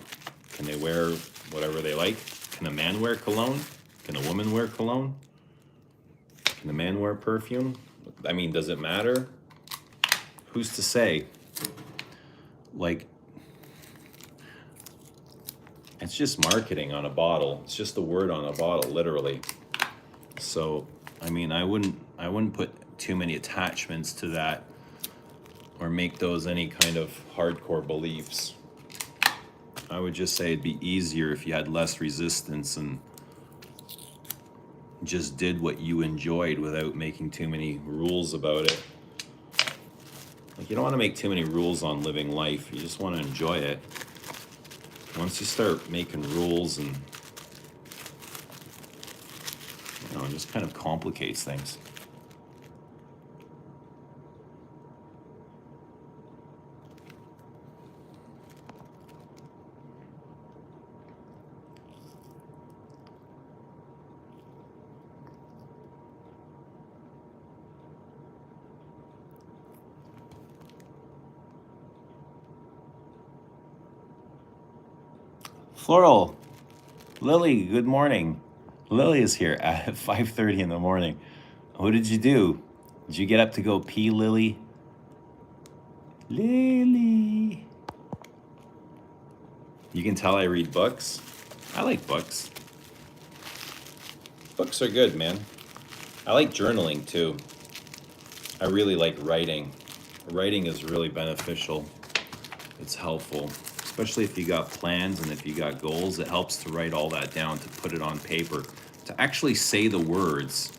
whatever they like? Can a man wear cologne? Can a woman wear cologne? Can a man wear perfume? I mean, does it matter? Who's to say? It's just marketing on a bottle. It's just a word on a bottle, literally. So I mean, I wouldn't put too many attachments to that or make those any kind of hardcore beliefs. I would just say it'd be easier if you had less resistance and just did what you enjoyed without making too many rules about it. Like, you don't want to make too many rules on living life. You just want to enjoy it. Once you start making rules and, it just kind of complicates things. Floral, Lily, good morning. Lily is here at 5:30 in the morning. What did you do? Did you get up to go pee, Lily? Lily. You can tell I read books. I like books. Books are good, man. I like journaling too. I really like writing. Writing is really beneficial. It's helpful, especially if you got plans and if you got goals. It helps to write all that down, to put it on paper, to actually say the words,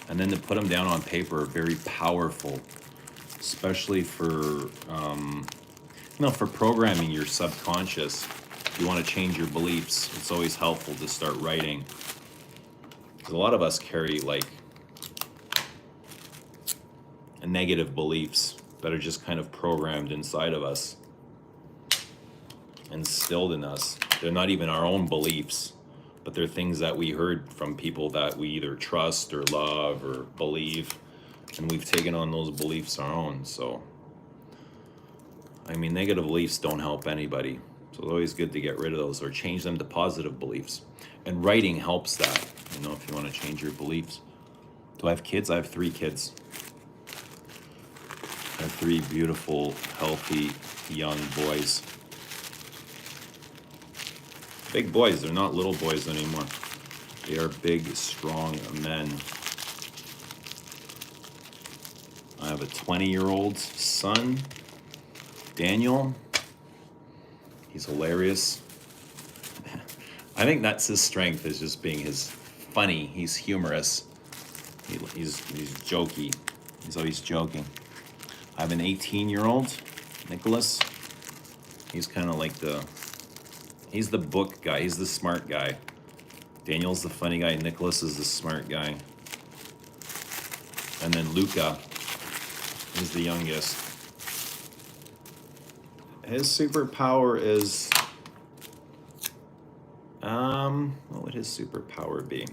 and then to put them down on paper are very powerful, especially for for programming your subconscious. If you want to change your beliefs, it's always helpful to start writing. Because a lot of us carry like negative beliefs that are just kind of programmed inside of us, instilled in us. They're not even our own beliefs, but they're things that we heard from people that we either trust or love or believe, and we've taken on those beliefs our own. So, I mean, negative beliefs don't help anybody. So it's always good to get rid of those or change them to positive beliefs. And writing helps that, if you want to change your beliefs. Do I have kids? I have 3 kids. I have 3 beautiful, healthy, young boys. Big boys, they're not little boys anymore. They are big, strong men. I have a 20-year-old son, Daniel. He's hilarious. I think that's his strength, is just being funny. He's humorous. He's jokey. He's always joking. I have an 18-year-old, Nicholas. He's kind of like he's the book guy. He's the smart guy. Daniel's the funny guy. Nicholas is the smart guy. And then Luca is the youngest. His superpower is, what would his superpower be?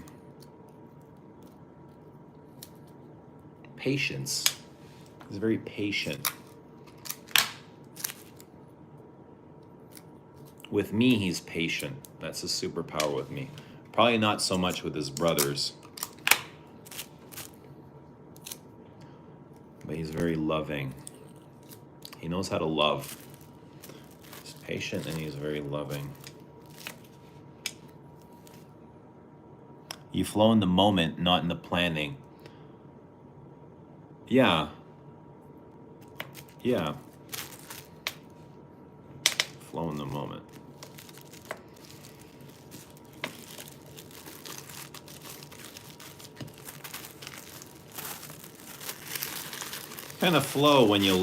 Patience. He's very patient. With me, he's patient. That's his superpower with me. Probably not so much with his brothers. But he's very loving. He knows how to love. He's patient and he's very loving. You flow in the moment, not in the planning. Yeah. Flow in the moment. Kind of flow when you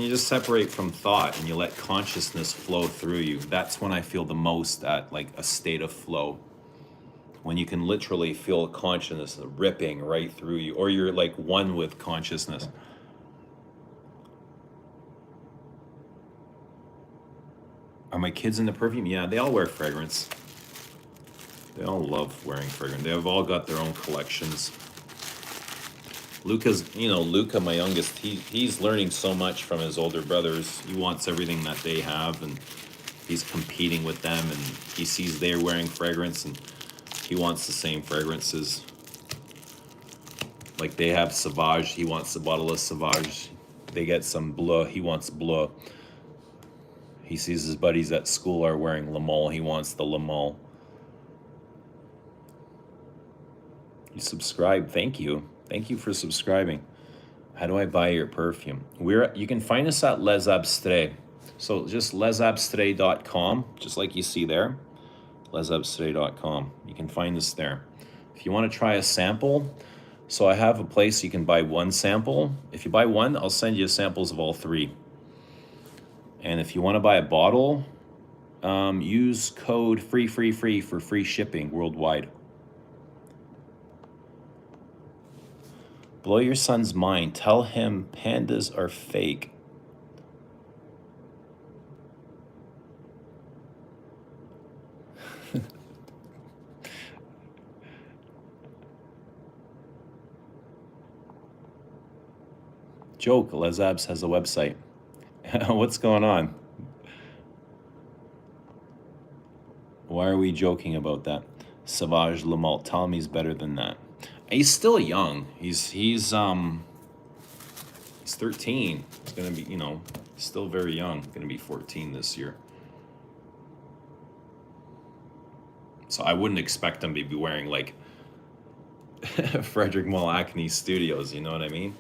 just separate from thought and you let consciousness flow through you. That's when I feel the most at like a state of flow. When you can literally feel consciousness ripping right through you, or you're like one with consciousness. Are my kids into perfume? Yeah, they all wear fragrance. They all love wearing fragrance. They've all got their own collections. Luca, my youngest, he's learning so much from his older brothers. He wants everything that they have, and he's competing with them, and he sees they're wearing fragrance, and he wants the same fragrances. Like they have Sauvage, he wants a bottle of Sauvage. They get some Bleu, he wants Bleu. He sees his buddies at school are wearing Le Male, he wants the Le Male. You subscribe. Thank you. Thank you for subscribing. How do I buy your perfume? You can find us at Les Abstraits. So just lesabstraits.com, just like you see there, lesabstraits.com. You can find us there. If you want to try a sample, so I have a place you can buy one sample. If you buy one, I'll send you samples of all three. And if you want to buy a bottle, use code free for free shipping worldwide. Blow your son's mind. Tell him pandas are fake. Joke, Les Abs has a website. What's going on? Why are we joking about that? Savage Lamalt, tell him he's better than that. He's still young. He's 13. He's gonna be, still very young. Gonna be 14 this year. So I wouldn't expect him to be wearing like Frederick Mulacne Studios, you know what I mean?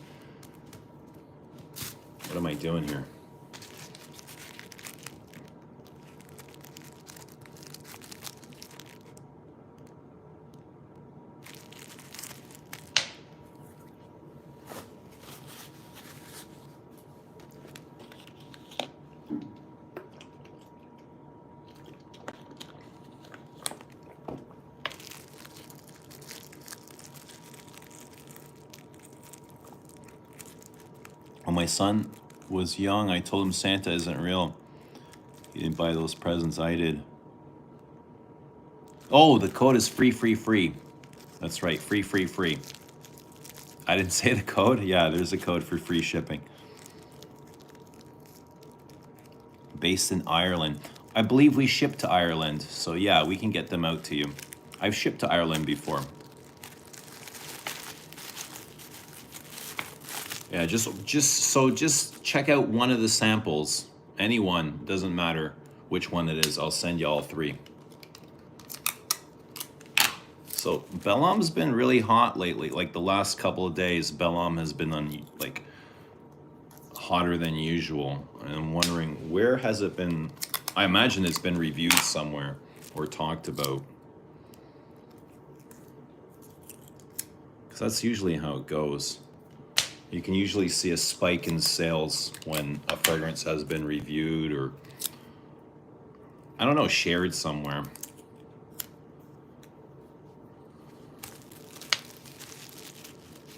What am I doing here? When my son was young, I told him Santa isn't real. He didn't buy those presents, I did. Oh, the code is free. That's right, free. I didn't say the code. Yeah, there's a code for free shipping. Based in Ireland. I believe we ship to Ireland, so yeah, we can get them out to you. I've shipped to Ireland before. Yeah, just check out one of the samples. Any one, doesn't matter which one it is. I'll send you all three. So Bellam's been really hot lately. Like the last couple of days, Bellam has been like hotter than usual. And I'm wondering, where has it been? I imagine it's been reviewed somewhere or talked about. Because that's usually how it goes. You can usually see a spike in sales when a fragrance has been reviewed or, I don't know, shared somewhere.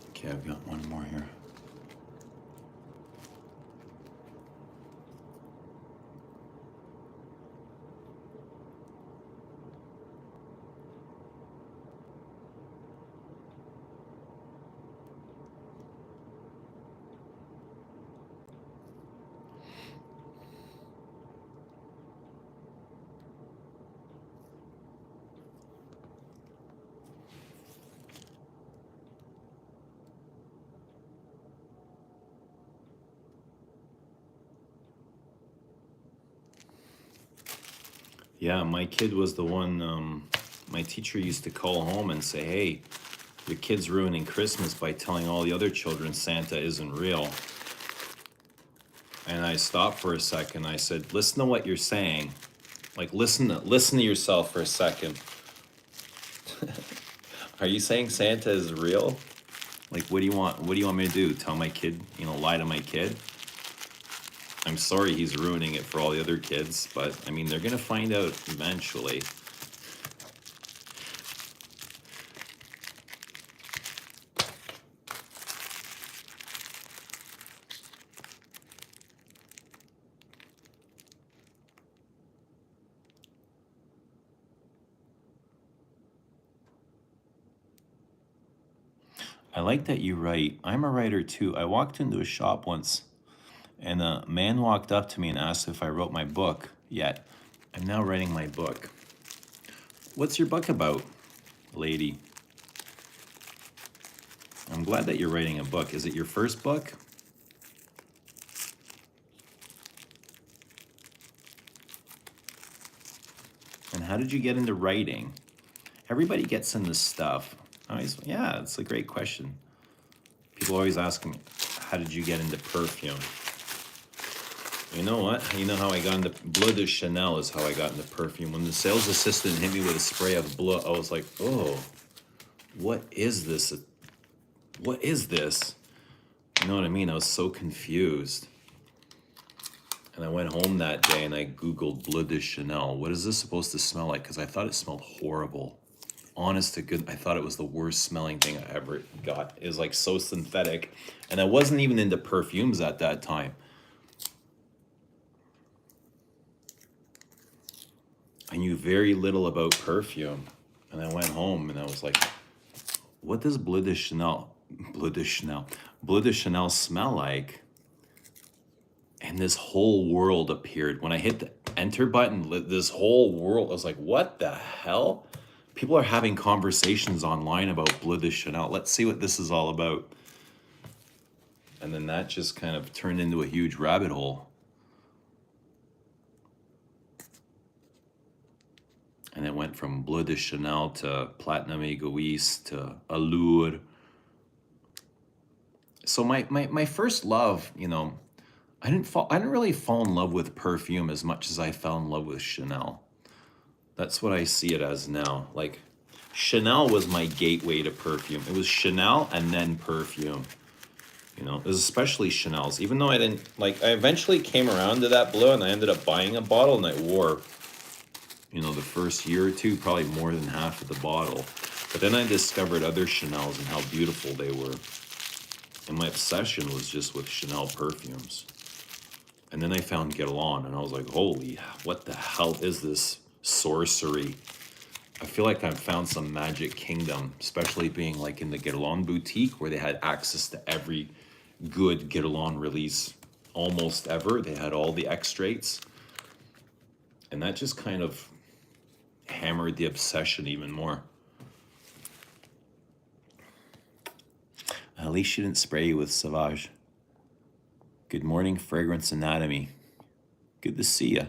Okay, I've got one more here. Yeah, my kid was the one, my teacher used to call home and say, hey, your kid's ruining Christmas by telling all the other children Santa isn't real. And I stopped for a second. I said, listen to what you're saying. Like, listen to yourself for a second. Are you saying Santa is real? Like, what do you want me to do? Tell my kid, lie to my kid? I'm sorry he's ruining it for all the other kids, but I mean, they're gonna find out eventually. I like that you write. I'm a writer too. I walked into a shop once and a man walked up to me and asked if I wrote my book yet. I'm now writing my book. What's your book about, lady? I'm glad that you're writing a book. Is it your first book? And how did you get into writing? Everybody gets into stuff. Yeah, it's a great question. People always ask me, how did you get into perfume? You know what? You know how I got into Bleu de Chanel is how I got into perfume. When the sales assistant hit me with a spray of Bleu, I was like, oh, what is this? What is this? You know what I mean? I was so confused. And I went home that day and I Googled Bleu de Chanel. What is this supposed to smell like? Because I thought it smelled horrible. Honest to good, I thought it was the worst smelling thing I ever got. It was like so synthetic. And I wasn't even into perfumes at that time. I knew very little about perfume. And I went home and I was like, what does Bleu de Chanel smell like? And this whole world appeared. When I hit the enter button, this whole world, I was like, what the hell? People are having conversations online about Bleu de Chanel. Let's see what this is all about. And then that just kind of turned into a huge rabbit hole. And it went from Bleu de Chanel to Platinum Egoiste to Allure. So my first love, you know, I didn't really fall in love with perfume as much as I fell in love with Chanel. That's what I see it as now. Like, Chanel was my gateway to perfume. It was Chanel and then perfume. You know, it was especially Chanel's. Even though I didn't, like, I eventually came around to that Bleu and I ended up buying a bottle and I wore, you know, the first year or two, probably more than half of the bottle. But then I discovered other Chanel's and how beautiful they were. And my obsession was just with Chanel perfumes. And then I found Guerlain and I was like, holy, what the hell is this sorcery? I feel like I've found some magic kingdom, especially being like in the Guerlain boutique where they had access to every good Guerlain release almost ever. They had all the extracts. And that just kind of hammered the obsession even more. At least she didn't spray you with Sauvage. Good morning, Fragrance Anatomy. Good to see you.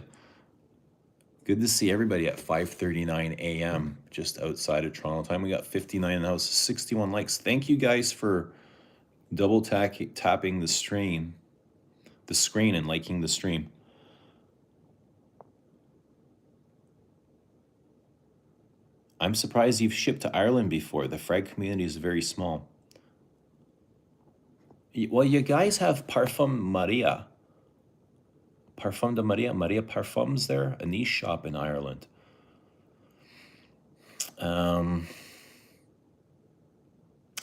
Good to see everybody at 5:39 a.m. just outside of Toronto time. We got 59 in the house, 61 likes. Thank you guys for double tapping the screen and liking the stream. I'm surprised you've shipped to Ireland before. The frag community is very small. Well, you guys have Parfum Maria. Parfum de Maria, Maria Parfums there, a niche shop in Ireland.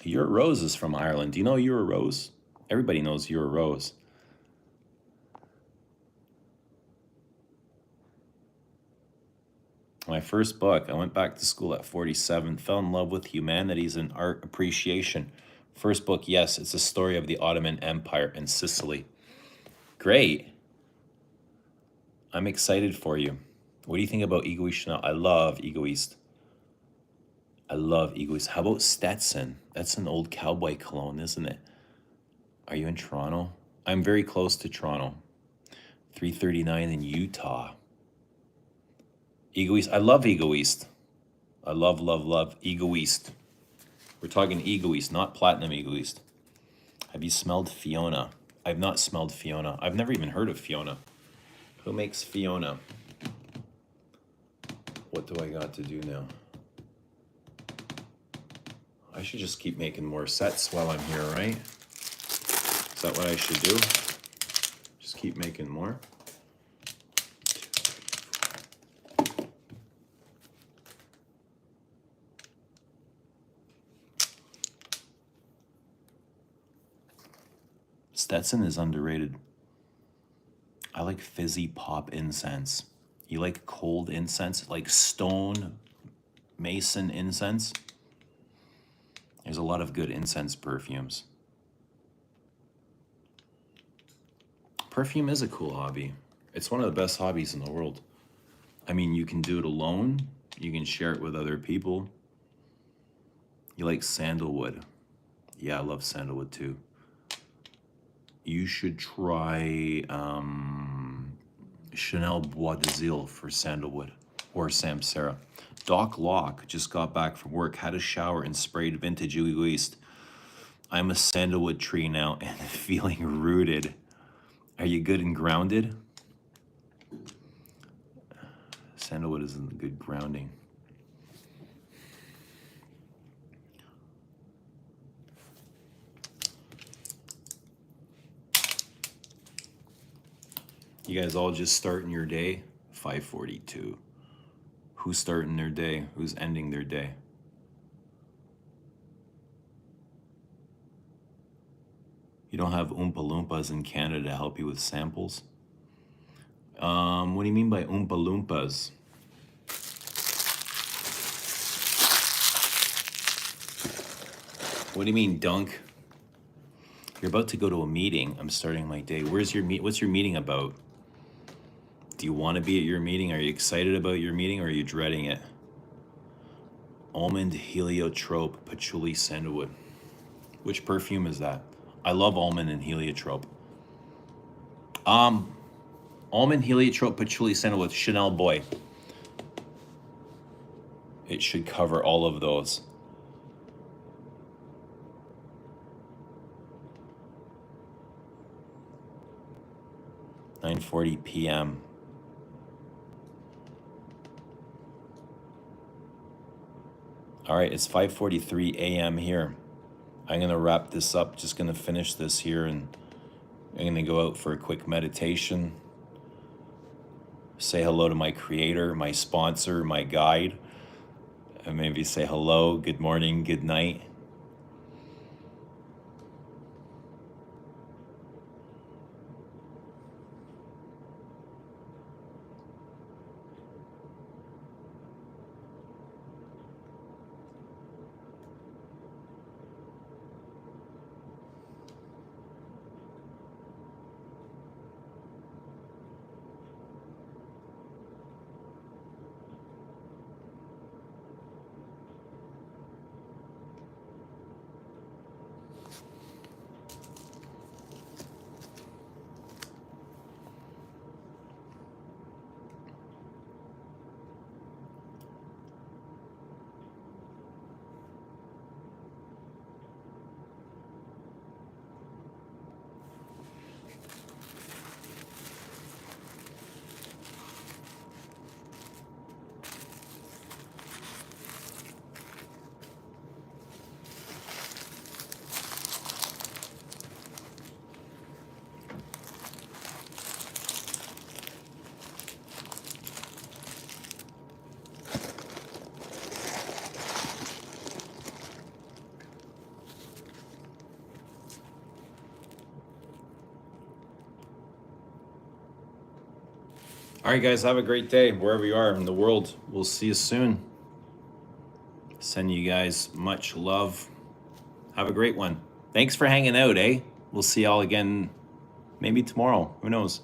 Your Rose is from Ireland. Do you know Your Rose? Everybody knows Your Rose. My first book, I went back to school at 47, fell in love with humanities and art appreciation. First book, yes, it's a story of the Ottoman Empire in Sicily. Great. I'm excited for you. What do you think about Egoist Chanel? I love Egoist. I love Egoist. How about Stetson? That's an old cowboy cologne, isn't it? Are you in Toronto? I'm very close to Toronto. 339 in Utah. Egoist. I love Egoist. I love Egoist. We're talking Egoist, not Platinum Egoist. Have you smelled Fiona? I've not smelled Fiona. I've never even heard of Fiona. Who makes Fiona? What do I got to do now? I should just keep making more sets while I'm here, right? Is that what I should do? Just keep making more? Stetson is underrated. I like fizzy pop incense. You like cold incense, like stone mason incense? There's a lot of good incense perfumes. Perfume is a cool hobby. It's one of the best hobbies in the world. I mean, you can do it alone. You can share it with other people. You like sandalwood. Yeah, I love sandalwood too. You should try Chanel Bois d'Azil for sandalwood, Or Samsara. Doc Locke just got back from work, had a shower, and sprayed vintage waste. I'm a sandalwood tree now and feeling rooted. Are you good and grounded? Sandalwood isn't good grounding. You guys all just starting your day? 5:42. Who's starting their day? Who's ending their day? You don't have Oompa Loompas in Canada to help you with samples? What do you mean by Oompa Loompas? What do you mean, dunk? You're about to go to a meeting. I'm starting my day. What's your meeting about? Do you want to be at your meeting? Are you excited about your meeting or are you dreading it? Almond, heliotrope, patchouli, sandalwood. Which perfume is that? I love almond and heliotrope. Almond, heliotrope, patchouli, sandalwood, Chanel Boy. It should cover all of those. $9:40 p.m. All right, it's 5:43 a.m. here. I'm gonna wrap this up, just gonna finish this here, and I'm gonna go out for a quick meditation. Say hello to my creator, my sponsor, my guide, and maybe say hello, good morning, good night. All right, guys, have a great day wherever you are in the world. We'll see you soon. Send you guys much love. Have a great one. Thanks for hanging out, eh? We'll see y'all again maybe tomorrow. Who knows?